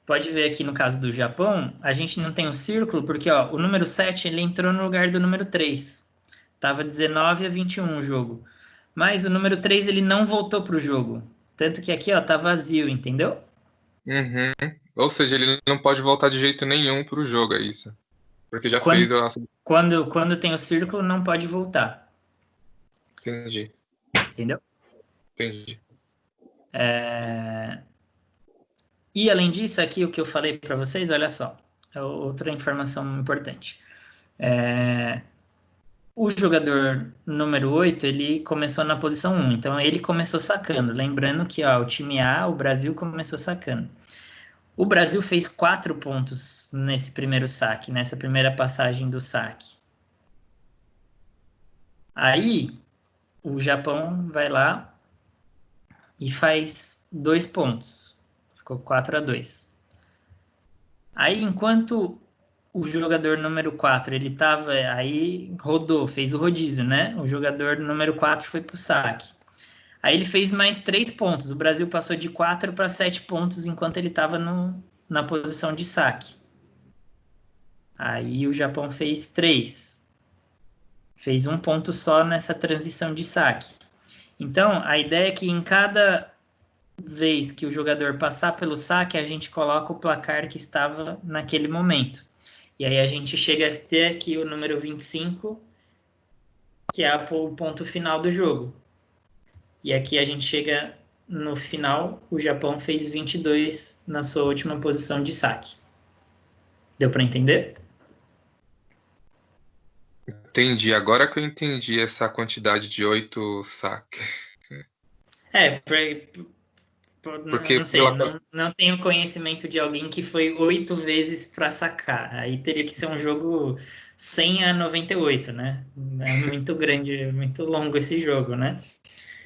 Pode ver aqui no caso do Japão, a gente não tem um círculo porque ó, o número 7 ele entrou no lugar do número 3. Tava 19-21 o jogo. Mas o número 3 ele não voltou para o jogo. Tanto que aqui ó, tá vazio, entendeu? Uhum. Ou seja, ele não pode voltar de jeito nenhum pro jogo, é isso. Porque já Quando, fez a... quando tem o círculo, não pode voltar. Entendi, Entendeu? entendi. E além disso, aqui o que eu falei para vocês, olha só, é outra informação importante. O jogador número 8 ele começou na posição 1, então ele começou sacando. Lembrando que ó, o time A, o Brasil, começou sacando. O Brasil fez 4 pontos nesse primeiro saque, nessa primeira passagem do saque. Aí, o Japão vai lá e faz 2 pontos. Ficou 4-2. Aí, enquanto o jogador número 4, ele tava aí, rodou, fez o rodízio, né? O jogador número 4 foi pro saque. Aí ele fez mais 3 pontos. O Brasil passou de 4 para 7 pontos enquanto ele estava na posição de saque. Aí o Japão fez 3. Fez 1 ponto só nessa transição de saque. Então, a ideia é que em cada vez que o jogador passar pelo saque, a gente coloca o placar que estava naquele momento. E aí a gente chega a ter aqui o número 25, que é o ponto final do jogo. E aqui a gente chega no final, o Japão fez 22 na sua última posição de saque. Deu para entender? Entendi. Agora que eu entendi essa quantidade de 8 saques. É, Porque não sei, pela... não tenho conhecimento de alguém que foi 8 vezes para sacar. Aí teria que ser um jogo 100-98, né? É muito grande, muito longo esse jogo, né?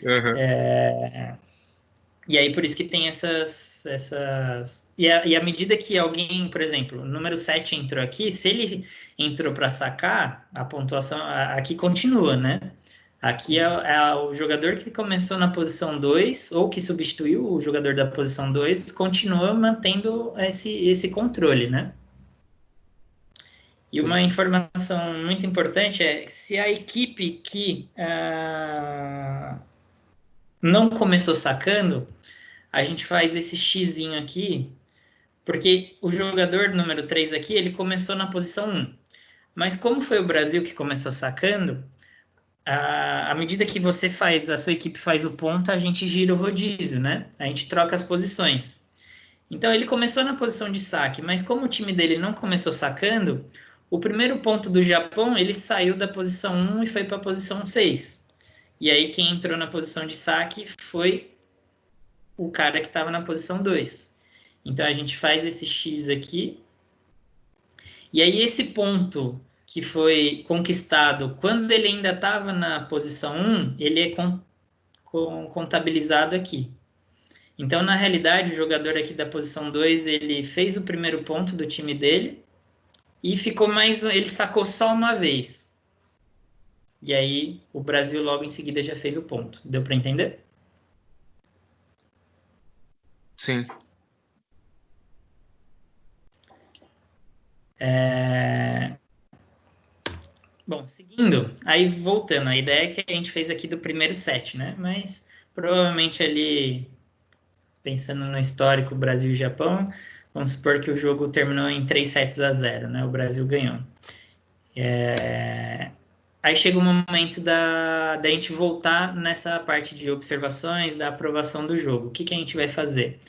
Uhum. E aí por isso que tem essas... E à medida que alguém, por exemplo, o número 7 entrou aqui, se ele entrou para sacar, a pontuação aqui continua, né? Aqui é o jogador que começou na posição 2 ou que substituiu o jogador da posição 2 continua mantendo esse controle, né? E uma informação muito importante é se a equipe que não começou sacando, a gente faz esse xizinho aqui, porque o jogador número 3 aqui, ele começou na posição 1. Mas como foi o Brasil que começou sacando, à medida que você faz, a sua equipe faz o ponto, a gente gira o rodízio, né? A gente troca as posições. Então ele começou na posição de saque, mas como o time dele não começou sacando, o primeiro ponto do Japão, ele saiu da posição 1 e foi para a posição 6. E aí quem entrou na posição de saque foi o cara que estava na posição 2. Então a gente faz esse X aqui. E aí esse ponto que foi conquistado quando ele ainda estava na posição 1, ele é contabilizado aqui. Então, na realidade, o jogador aqui da posição 2, ele fez o primeiro ponto do time dele e ficou mais. Ele sacou só uma vez. E aí o Brasil logo em seguida já fez o ponto. Deu para entender? Sim. Bom, seguindo, aí voltando, a ideia é que a gente fez aqui do primeiro set, né? Mas provavelmente ali, pensando no histórico Brasil e Japão, vamos supor que o jogo terminou em 3-0, né? O Brasil ganhou. Aí chega o momento da gente voltar nessa parte de observações, da aprovação do jogo. O que que a gente vai fazer?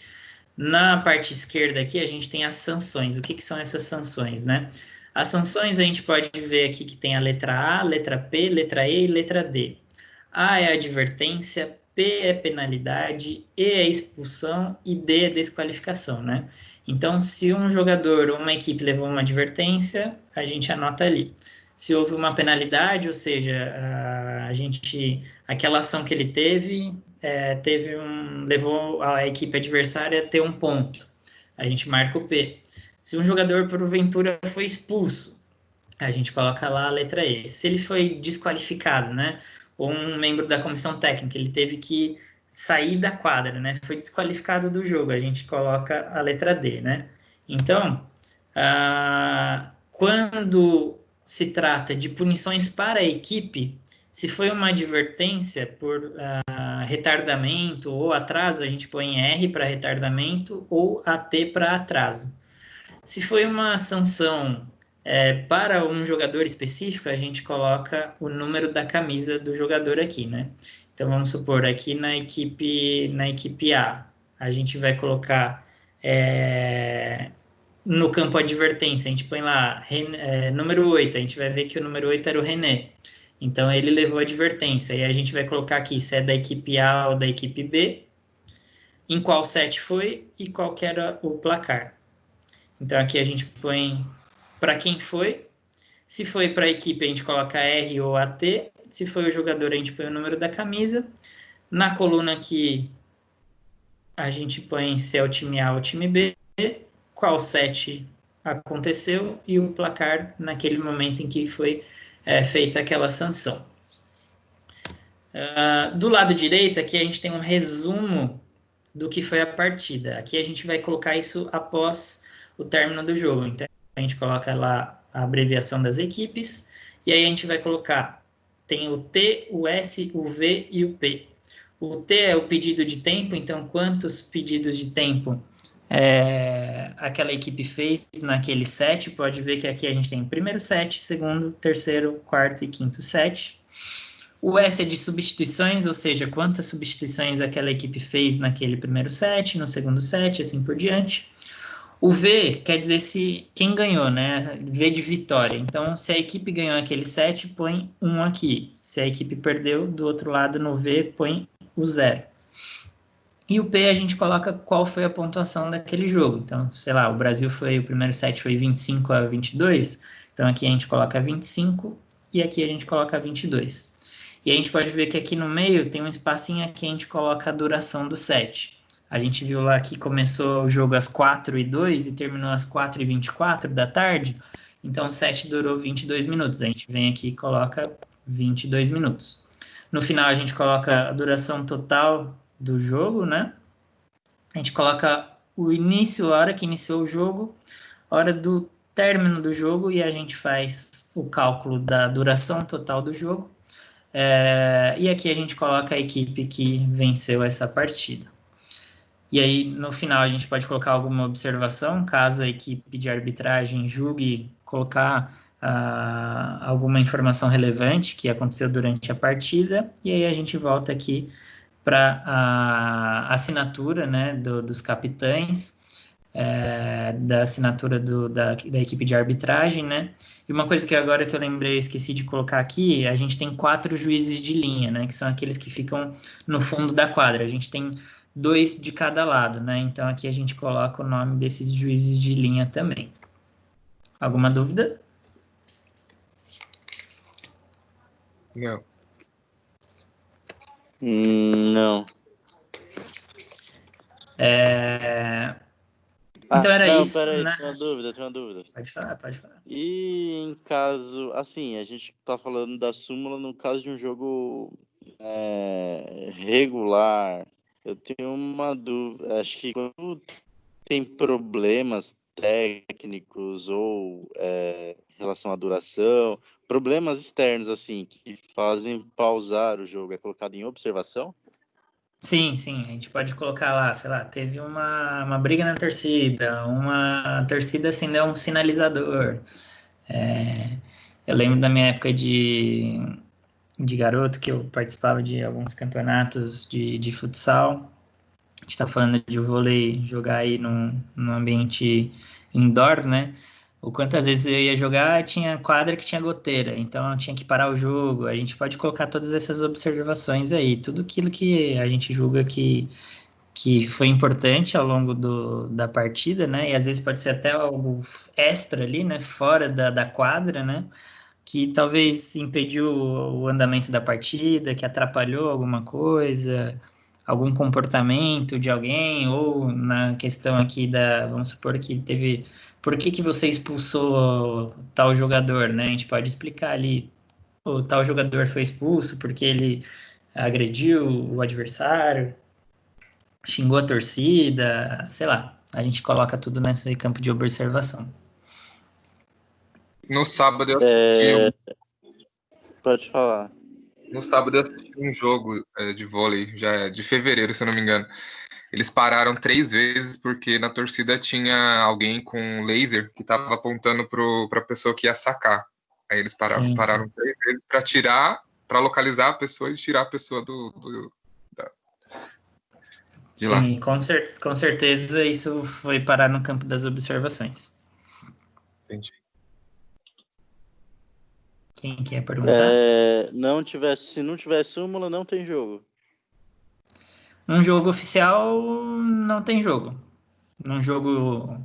Na parte esquerda aqui, a gente tem as sanções. O que que são essas sanções, né? As sanções a gente pode ver aqui que tem a letra A, letra P, letra E e letra D. A é advertência, P é penalidade, E é expulsão e D é desqualificação, né? Então, se um jogador ou uma equipe levou uma advertência, a gente anota ali. Se houve uma penalidade, ou seja, aquela ação que ele teve, levou a equipe adversária a ter um ponto. A gente marca o P. Se um jogador, porventura, foi expulso, a gente coloca lá a letra E. Se ele foi desqualificado, né? Ou um membro da comissão técnica, ele teve que sair da quadra, né? Foi desqualificado do jogo, a gente coloca a letra D, né? Então, quando se trata de punições para a equipe, se foi uma advertência por retardamento ou atraso, a gente põe R para retardamento ou AT para atraso. Se foi uma sanção para um jogador específico, a gente coloca o número da camisa do jogador aqui, né? Então vamos supor aqui na equipe A, a gente vai colocar no campo advertência, a gente põe lá número 8, a gente vai ver que o número 8 era o René. Então ele levou advertência, e a gente vai colocar aqui se é da equipe A ou da equipe B, em qual set foi e qual que era o placar. Então aqui a gente põe para quem foi. Se foi para a equipe, a gente coloca R ou AT. Se foi o jogador, a gente põe o número da camisa. Na coluna aqui, a gente põe se é o time A ou o time B, qual set aconteceu e o placar naquele momento em que foi feita aquela sanção. Do lado direito, aqui a gente tem um resumo do que foi a partida. Aqui a gente vai colocar isso após o término do jogo. Então, a gente coloca lá a abreviação das equipes, e aí a gente vai colocar, tem o T, o S, o V e o P. O T é o pedido de tempo, então quantos pedidos de tempo aquela equipe fez naquele set. Pode ver que aqui a gente tem primeiro set, segundo, terceiro, quarto e quinto set. O S é de substituições, ou seja, quantas substituições aquela equipe fez naquele primeiro set, no segundo set, assim por diante. O V quer dizer quem ganhou, né? V de vitória. Então, se a equipe ganhou aquele set, põe 1 aqui. Se a equipe perdeu, do outro lado no V, põe o 0. E o P a gente coloca qual foi a pontuação daquele jogo. Então, sei lá, o primeiro set foi 25-22. Então, aqui a gente coloca 25 e aqui a gente coloca 22. E a gente pode ver que aqui no meio tem um espacinho aqui, a gente coloca a duração do set. A gente viu lá que começou o jogo às 4h02 e terminou às 4h24 da tarde. Então, o set durou 22 minutos. A gente vem aqui e coloca 22 minutos. No final, a gente coloca a duração total do jogo, né? A gente coloca o início, a hora que iniciou o jogo, a hora do término do jogo, e a gente faz o cálculo da duração total do jogo. E aqui a gente coloca a equipe que venceu essa partida. E aí, no final, a gente pode colocar alguma observação, caso a equipe de arbitragem julgue colocar alguma informação relevante que aconteceu durante a partida. E aí a gente volta aqui para a assinatura, né, dos capitães, da assinatura da equipe de arbitragem, né? E uma coisa que agora que eu lembrei, esqueci de colocar aqui, a gente tem 4 juízes de linha, né? Que são aqueles que ficam no fundo da quadra. A gente tem 2 de cada lado, né? Então aqui a gente coloca o nome desses juízes de linha também. Alguma dúvida? Não. Não. Então era não, isso. Peraí, né? tenho uma dúvida. Pode falar. E em caso, assim, a gente tá falando da súmula no caso de um jogo regular. Eu tenho uma dúvida, acho que quando tem problemas técnicos ou em relação à duração, problemas externos, assim, que fazem pausar o jogo, é colocado em observação? Sim, a gente pode colocar lá, sei lá, teve uma briga na torcida, uma torcida acendeu um sinalizador. Eu lembro da minha época de garoto, que eu participava de alguns campeonatos de futsal. A gente está falando de vôlei, jogar aí num ambiente indoor, né? O quantas vezes eu ia jogar, tinha quadra que tinha goteira, então eu tinha que parar o jogo. A gente pode colocar todas essas observações aí, tudo aquilo que a gente julga que foi importante ao longo da partida, né? E às vezes pode ser até algo extra ali, né? Fora da quadra, né? Que talvez impediu o andamento da partida, que atrapalhou alguma coisa, algum comportamento de alguém, ou na questão aqui vamos supor que teve, por que você expulsou tal jogador, né? A gente pode explicar ali, o tal jogador foi expulso porque ele agrediu o adversário, xingou a torcida, sei lá. A gente coloca tudo nesse campo de observação. No sábado eu assisti Pode falar. No sábado eu assisti um jogo de vôlei, já de fevereiro, se eu não me engano. Eles pararam 3 vezes porque na torcida tinha alguém com laser que estava apontando para a pessoa que ia sacar. Aí eles pararam 3 vezes para tirar, para localizar a pessoa e tirar a pessoa de lá. Sim, com certeza isso foi parar no campo das observações. Entendi. Quem quer perguntar? Se não tiver súmula, não tem jogo. Um jogo oficial não tem jogo. Num jogo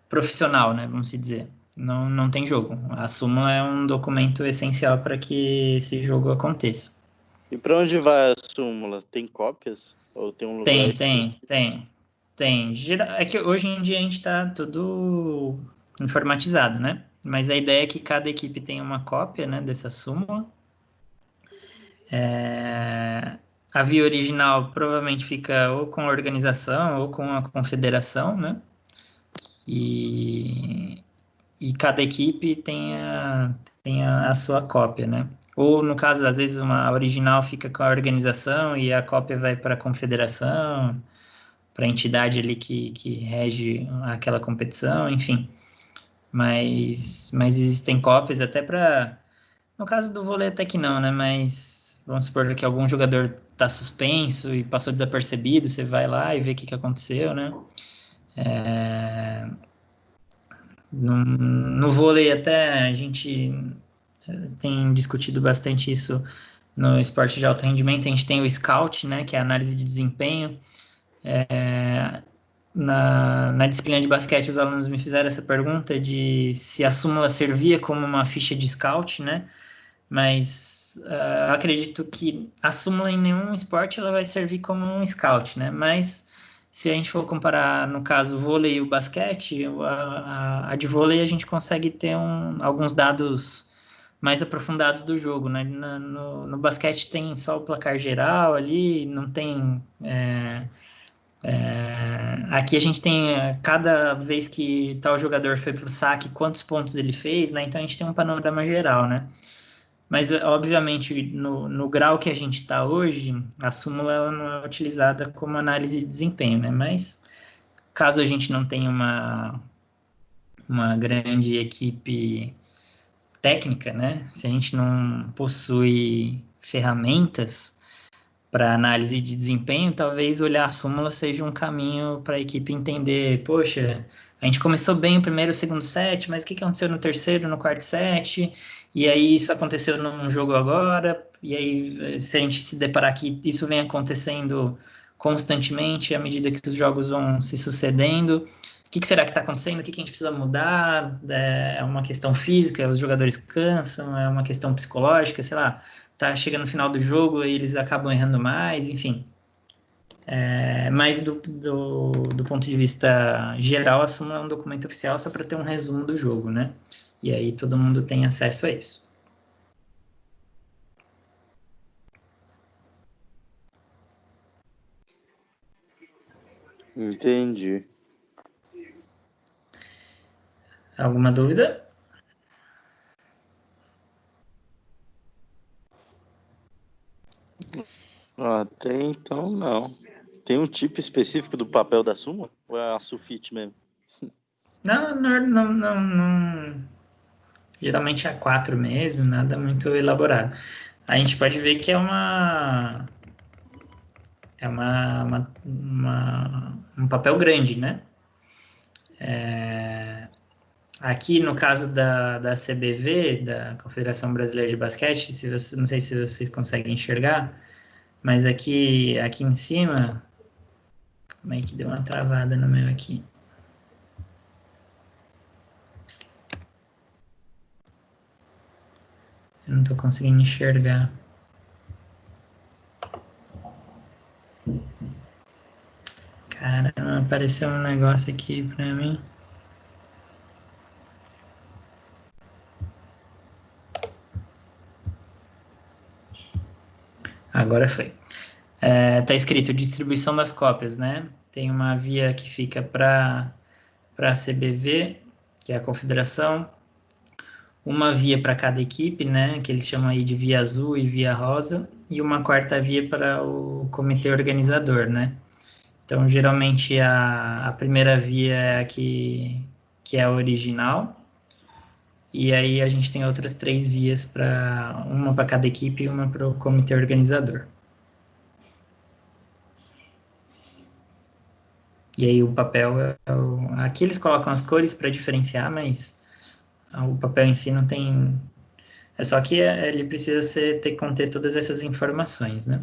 profissional, né? Vamos dizer. Não tem jogo. A súmula é um documento essencial para que esse jogo aconteça. E para onde vai a súmula? Tem cópias? Ou tem um lugar específico? Tem. É que hoje em dia a gente está tudo informatizado, né? Mas a ideia é que cada equipe tenha uma cópia, né, dessa súmula. A via original provavelmente fica ou com a organização ou com a confederação, né? E cada equipe tem a sua cópia, né? Ou, no caso, às vezes a original fica com a organização e a cópia vai para a confederação, para a entidade ali que rege aquela competição, enfim. Mas existem cópias até para... No caso do vôlei até que não, né? Mas vamos supor que algum jogador está suspenso e passou desapercebido, você vai lá e vê o que aconteceu, né? No vôlei até a gente tem discutido bastante isso no esporte de alto rendimento. A gente tem o Scout, né, que é a análise de desempenho. Na disciplina de basquete, os alunos me fizeram essa pergunta de se a súmula servia como uma ficha de scout, né? Mas acredito que a súmula em nenhum esporte ela vai servir como um scout, né? Mas se a gente for comparar, no caso, o vôlei e o basquete, a de vôlei a gente consegue ter alguns dados mais aprofundados do jogo, né? No basquete tem só o placar geral ali, não tem... aqui a gente tem cada vez que tal jogador foi para o saque, quantos pontos ele fez, né? Então a gente tem um panorama geral, né? Mas, obviamente, no grau que a gente está hoje, a súmula ela não é utilizada como análise de desempenho, né? Mas, caso a gente não tenha uma grande equipe técnica, né? Se a gente não possui ferramentas para análise de desempenho, talvez olhar a súmula seja um caminho para a equipe entender, poxa, a gente começou bem o primeiro e o segundo set, mas o que aconteceu no terceiro, no quarto set? E aí isso aconteceu num jogo agora, e aí se a gente se deparar que isso vem acontecendo constantemente à medida que os jogos vão se sucedendo, o que será que está acontecendo? O que a gente precisa mudar? É uma questão física, os jogadores cansam, é uma questão psicológica, sei lá, tá chegando no final do jogo e eles acabam errando mais, enfim. Mas do ponto de vista geral, a súmula é um documento oficial só para ter um resumo do jogo, né? E aí todo mundo tem acesso a isso. Entendi. Alguma dúvida? Até então, não. Tem um tipo específico do papel da súmula? Ou é a sulfite mesmo? Não. Geralmente é A4 mesmo, nada muito elaborado. A gente pode ver que é um papel grande, né? Aqui, no caso da CBV, da Confederação Brasileira de Basquete, não sei se vocês conseguem enxergar, mas aqui em cima, como é que deu uma travada no meu aqui? Eu não estou conseguindo enxergar. apareceu um negócio aqui para mim. Agora foi. Tá escrito distribuição das cópias, né? Tem uma via que fica para a CBV, que é a confederação, uma via para cada equipe, né? Que eles chamam aí de via azul e via rosa, e uma quarta via para o comitê organizador, né? Então, geralmente, a primeira via é a que é a original, e aí a gente tem outras 3 vias, uma para cada equipe e uma para o comitê organizador. E aí o papel aqui eles colocam as cores para diferenciar, mas o papel em si não tem... É só que ele precisa ter que conter todas essas informações, né?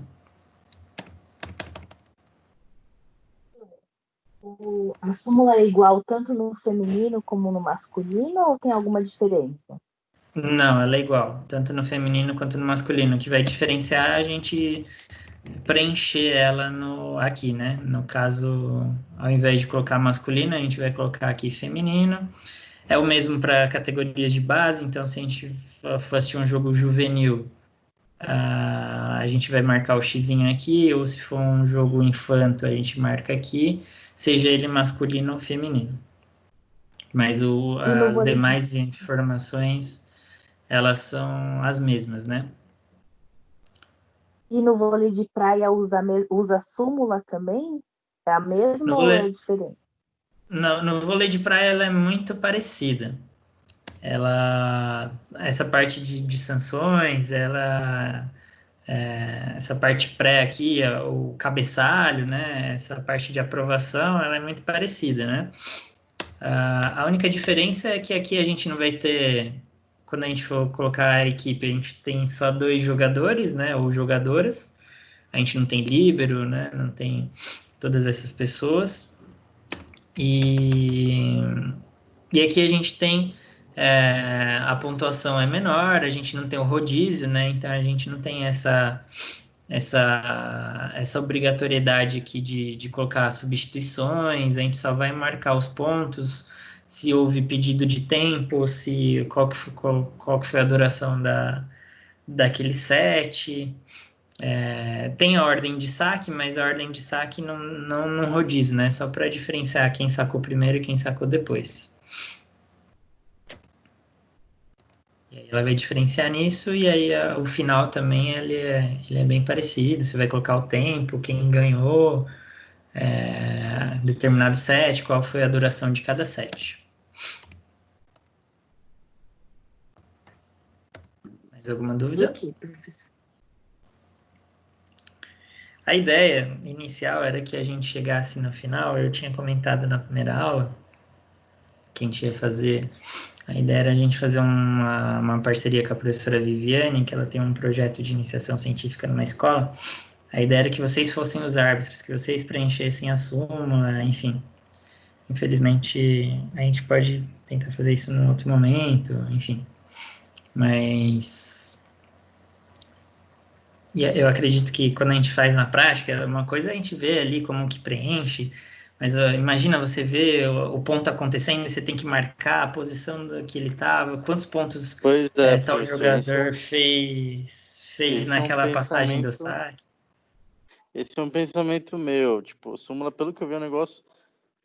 A súmula é igual tanto no feminino como no masculino ou tem alguma diferença? Não, ela é igual, tanto no feminino quanto no masculino. O que vai diferenciar é a gente preencher ela aqui, né? No caso, ao invés de colocar masculino, a gente vai colocar aqui feminino. É o mesmo para categorias de base, então se a gente for assistir um jogo juvenil, a gente vai marcar o xizinho aqui, ou se for um jogo infanto, a gente marca aqui, seja ele masculino ou feminino. Mas as demais informações, elas são as mesmas, né? E no vôlei de praia usa súmula também? É a mesma ou é diferente? No vôlei de praia ela é muito parecida. Essa parte de sanções, essa parte pré aqui, o cabeçalho, né? Essa parte de aprovação, ela é muito parecida, né? A única diferença é que aqui a gente não vai ter, quando a gente for colocar a equipe, a gente tem só 2 jogadores, né? Ou jogadoras. A gente não tem líbero, né? Não tem todas essas pessoas. E aqui a gente tem a pontuação é menor, a gente não tem o rodízio, né? Então a gente não tem essa obrigatoriedade aqui de colocar substituições, a gente só vai marcar os pontos, se houve pedido de tempo, qual que foi a duração daquele set. Tem a ordem de saque, mas a ordem de saque não rodízio, né? Só para diferenciar quem sacou primeiro e quem sacou depois. E aí ela vai diferenciar nisso, e aí o final também ele é bem parecido. Você vai colocar o tempo, quem ganhou, determinado set, qual foi a duração de cada set. Mais alguma dúvida? Aqui, professor. A ideia inicial era que a gente chegasse no final, eu tinha comentado na primeira aula, que a gente ia fazer... A ideia era a gente fazer uma parceria com a professora Viviane, que ela tem um projeto de iniciação científica numa escola. A ideia era que vocês fossem os árbitros, que vocês preenchessem a súmula, enfim. Infelizmente, a gente pode tentar fazer isso num outro momento, enfim. Mas eu acredito que quando a gente faz na prática, uma coisa é a gente vê ali como que preenche, mas imagina você ver o ponto acontecendo e você tem que marcar a posição que ele estava, quantos pontos tal jogador fez naquela passagem do saque. Esse é um pensamento meu, tipo, súmula, pelo que eu vi, é um negócio,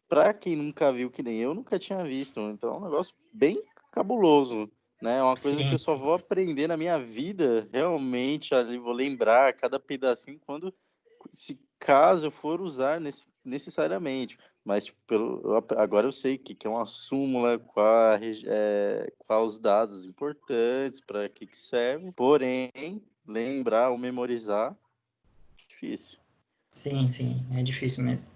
pra quem nunca viu, que nem eu, nunca tinha visto, então é um negócio bem cabuloso, né? É uma coisa que eu só vou aprender na minha vida, realmente, ali vou lembrar cada pedacinho caso eu for usar necessariamente. Mas tipo, agora eu sei o que é uma súmula, quais os dados importantes, para que serve. Porém, lembrar ou memorizar, difícil. Sim, é difícil mesmo.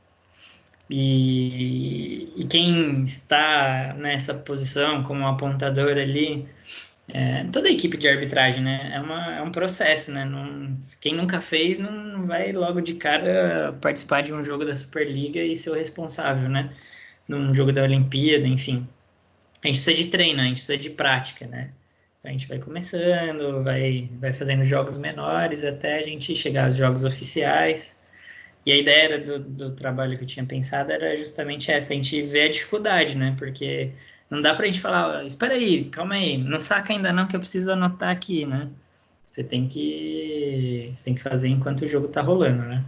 E quem está nessa posição como apontador ali, toda a equipe de arbitragem, né? É um processo, né? Quem nunca fez não vai logo de cara participar de um jogo da Superliga e ser o responsável, né? Num jogo da Olimpíada, enfim. A gente precisa de treino, a gente precisa de prática, né? A gente vai começando, vai fazendo jogos menores até a gente chegar aos jogos oficiais. E a ideia do trabalho que eu tinha pensado era justamente essa, a gente vê a dificuldade, né? Porque não dá pra gente falar, espera aí, calma aí, não saca ainda não que eu preciso anotar aqui, né? Você tem que fazer enquanto o jogo tá rolando, né?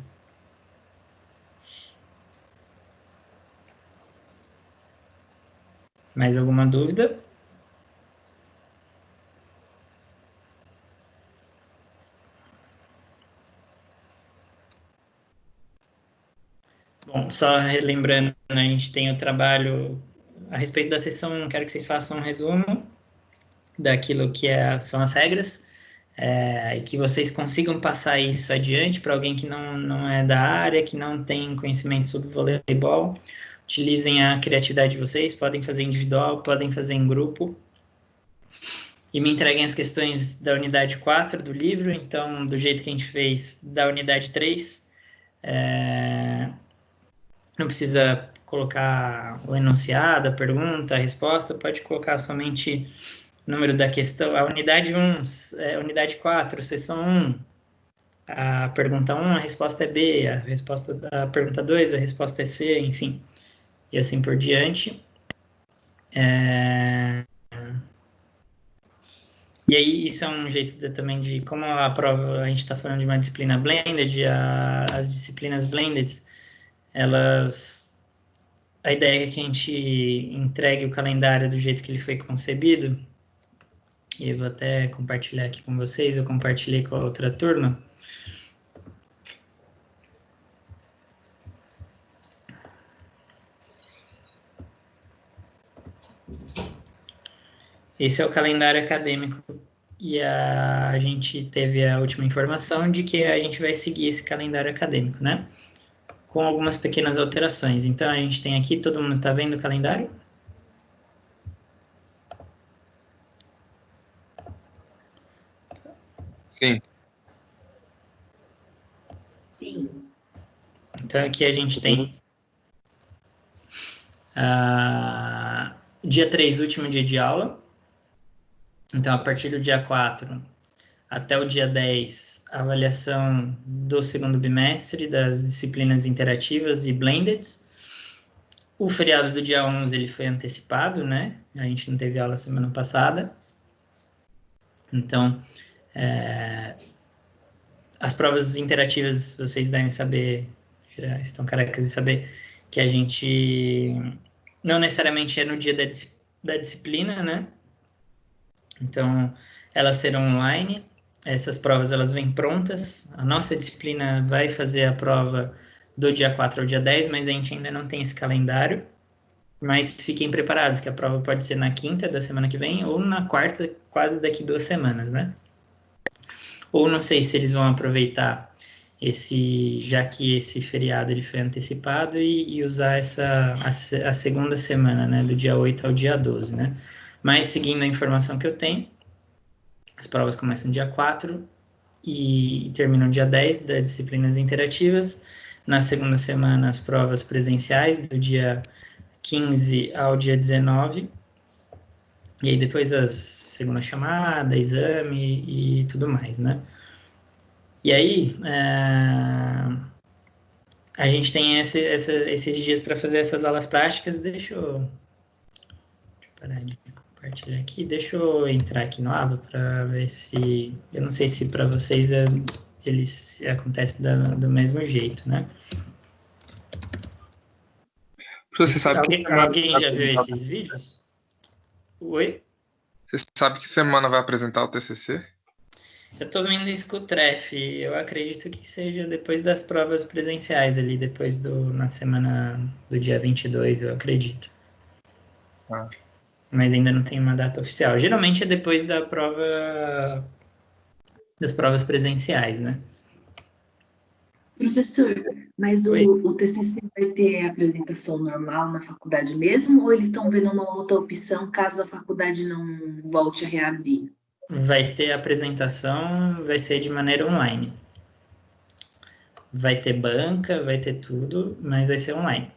Mais alguma dúvida? Bom, só relembrando, né, a gente tem o trabalho a respeito da sessão, quero que vocês façam um resumo daquilo que são as regras, e que vocês consigam passar isso adiante para alguém que não é da área, que não tem conhecimento sobre voleibol. Utilizem a criatividade de vocês, podem fazer individual, podem fazer em grupo. E me entreguem as questões da unidade 4 do livro, então, do jeito que a gente fez da unidade 3. Não precisa colocar o enunciado, a pergunta, a resposta, pode colocar somente o número da questão. A unidade 1, unidade 4, seção 1, a pergunta 1, a resposta é B, a pergunta 2, a resposta é C, enfim, e assim por diante. E aí, isso é um jeito também de, como a prova, a gente está falando de uma disciplina blended, as disciplinas blended, a ideia é que a gente entregue o calendário do jeito que ele foi concebido, e eu vou até compartilhar aqui com vocês, eu compartilhei com a outra turma. Esse é o calendário acadêmico e a gente teve a última informação de que a gente vai seguir esse calendário acadêmico, né? Com algumas pequenas alterações. Então, a gente tem aqui, todo mundo está vendo o calendário? Sim. Sim. Então, aqui a gente tem dia 3, último dia de aula. Então, a partir do dia 4 até o dia 10, avaliação do segundo bimestre das disciplinas interativas e blended. O feriado do dia 11 ele foi antecipado, né? A gente não teve aula semana passada. Então, as provas interativas, vocês devem saber, já estão carecas de saber, que a gente não necessariamente é no dia da disciplina, né? Então, elas serão online. Essas provas, elas vêm prontas. A nossa disciplina vai fazer a prova do dia 4 ao dia 10, mas a gente ainda não tem esse calendário. Mas fiquem preparados, que a prova pode ser na quinta da semana que vem ou na quarta, quase daqui 2 semanas, né? Ou não sei se eles vão aproveitar já que esse feriado ele foi antecipado e usar a segunda semana, né? Do dia 8 ao dia 12, né? Mas seguindo a informação que eu tenho, as provas começam dia 4 e terminam dia 10 das disciplinas interativas. Na segunda semana, as provas presenciais, do dia 15 ao dia 19. E aí depois a segunda chamada, exame e tudo mais, né? E aí, a gente tem esses dias para fazer essas aulas práticas. Deixa eu parar de compartilhar aqui. Deixa eu entrar aqui no Ava para ver se... Eu não sei se para vocês eles acontece do mesmo jeito, né? Você sabe alguém já viu esses vídeos? Oi? Você sabe que semana vai apresentar o TCC? Eu tô vendo isso com o TREF. Eu acredito que seja depois das provas presenciais ali, na semana do dia 22, eu acredito. Ah. Mas ainda não tem uma data oficial. Geralmente é depois das provas presenciais, né? Professor, mas o TCC vai ter apresentação normal na faculdade mesmo, ou eles estão vendo uma outra opção caso a faculdade não volte a reabrir? Vai ter apresentação, vai ser de maneira online. Vai ter banca, vai ter tudo, mas vai ser online.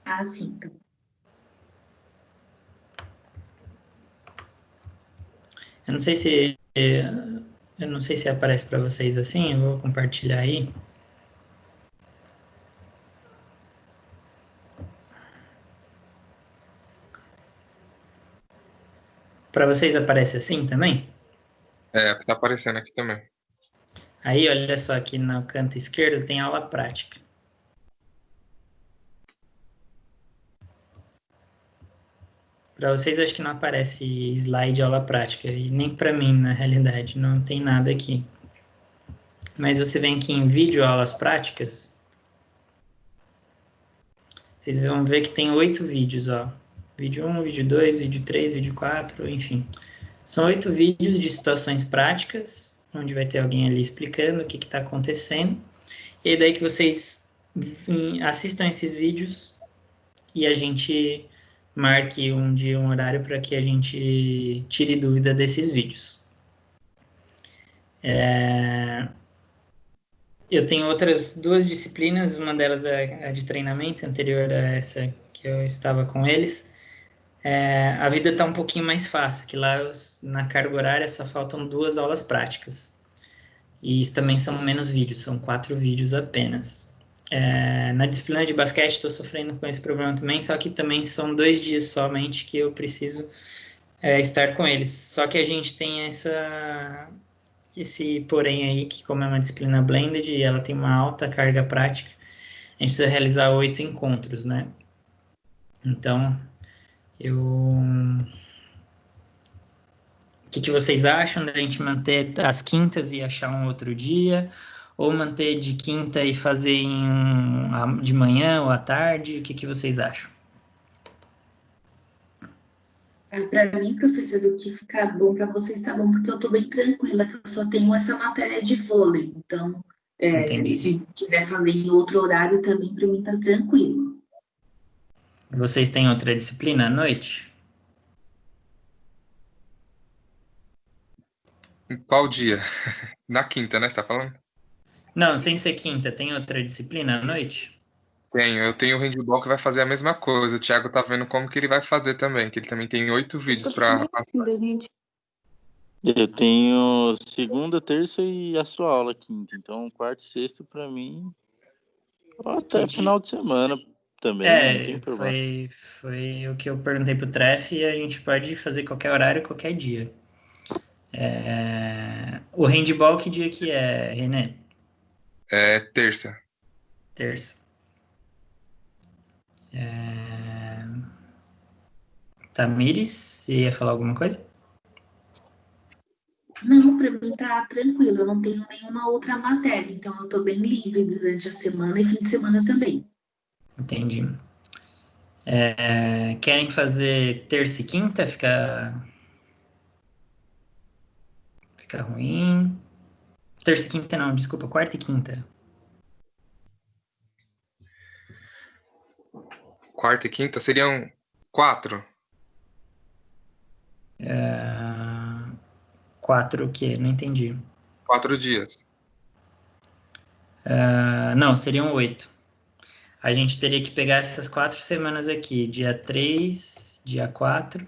Ah, sim. Então. Eu não sei se aparece para vocês assim, eu vou compartilhar aí. Para vocês aparece assim também? Tá aparecendo aqui também. Aí, olha só, aqui no canto esquerdo tem aula prática. Para vocês, acho que não aparece slide aula prática, e nem para mim, na realidade, não tem nada aqui. Mas você vem aqui em vídeo aulas práticas, vocês vão ver que tem 8 vídeos, ó. Vídeo 1, vídeo 2, vídeo 3, vídeo 4, enfim. São 8 vídeos de situações práticas, onde vai ter alguém ali explicando o que está acontecendo. E daí que vocês assistam esses vídeos e a gente marque um dia, um horário para que a gente tire dúvida desses vídeos. Eu tenho outras 2 disciplinas, uma delas é a de treinamento, anterior a essa que eu estava com eles. A vida está um pouquinho mais fácil, que lá na carga horária só faltam 2 aulas práticas. E isso também são menos vídeos, são 4 vídeos apenas. Na disciplina de basquete estou sofrendo com esse problema também, só que também são 2 dias somente que eu preciso estar com eles. Só que a gente tem esse porém aí, que como é uma disciplina blended e ela tem uma alta carga prática, a gente precisa realizar 8 encontros, né? Então, o que vocês acham da gente manter as quintas e achar um outro dia? Ou manter de quinta e fazer de manhã ou à tarde? O que vocês acham? Para mim, professor, o que ficar bom para vocês está bom, porque eu estou bem tranquila, que eu só tenho essa matéria de vôlei. Então, Entendi. se quiser fazer em outro horário também, para mim está tranquilo. Vocês têm outra disciplina à noite? Qual dia? Na quinta, né? Você tá falando? Não, sem ser quinta, tem outra disciplina à noite? Eu tenho o handball que vai fazer a mesma coisa. O Thiago tá vendo como que ele vai fazer também, que ele também tem 8 vídeos para. Eu tenho segunda, terça e a sua aula quinta. Então, quarta e sexta para mim, ou até final de semana também, não tem problema. Foi o que eu perguntei pro Treff e a gente pode fazer qualquer horário, qualquer dia. O handball, que dia que é, René? Terça. Terça. Tamires, você ia falar alguma coisa? Não, para mim tá tranquilo, eu não tenho nenhuma outra matéria, então eu estou bem livre durante a semana e fim de semana também. Entendi. Querem fazer terça e quinta? Fica ruim. Terça e quinta não, desculpa, quarta e quinta. Quarta e quinta seriam 4. 4 o quê? Não entendi. 4 dias. Não, seriam 8. A gente teria que pegar essas 4 semanas aqui. Dia 3, dia 4,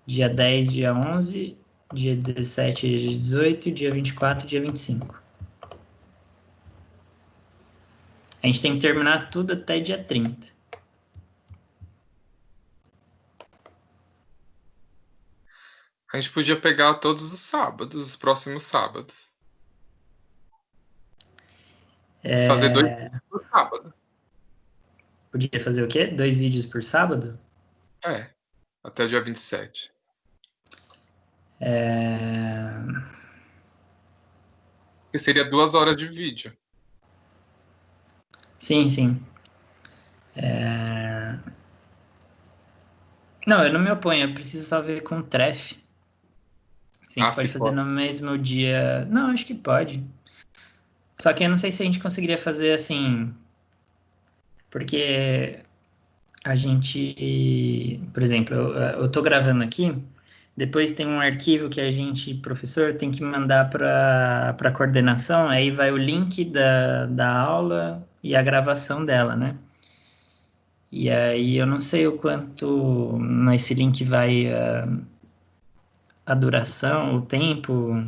dia 10, dia 11, dia 17, dia 18, dia 24, dia 25. A gente tem que terminar tudo até dia 30. A gente podia pegar todos os sábados, os próximos sábados. Fazer 2 vídeos por sábado. Podia fazer o quê? 2 vídeos por sábado? Até o dia 27. Porque seria 2 horas de vídeo. Sim, sim. Não, eu não me oponho, eu preciso só ver com o Treff. Se a gente pode fazer no mesmo dia. Não, acho que pode. Só que eu não sei se a gente conseguiria fazer assim. Porque a gente. Por exemplo, eu tô gravando aqui. Depois tem um arquivo que a gente, professor, tem que mandar para a coordenação. Aí vai o link da aula e a gravação dela, né? E aí eu não sei o quanto nesse link vai a duração, o tempo,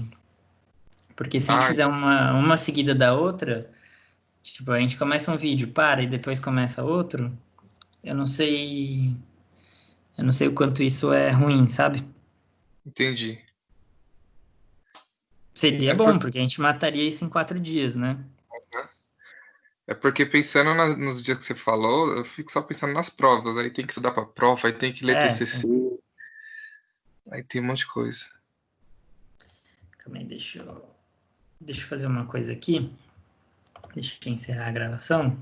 porque se a gente fizer uma seguida da outra, tipo, a gente começa um vídeo, para e depois começa outro, eu não sei Eu não sei o quanto isso é ruim, sabe? Entendi. Seria bom, porque a gente mataria isso em 4 dias, né? É porque pensando nos dias que você falou, eu fico só pensando nas provas. Aí tem que estudar para prova, aí tem que ler TCC. Sim. Aí tem um monte de coisa. Calma aí, deixa eu fazer uma coisa aqui. Deixa eu encerrar a gravação.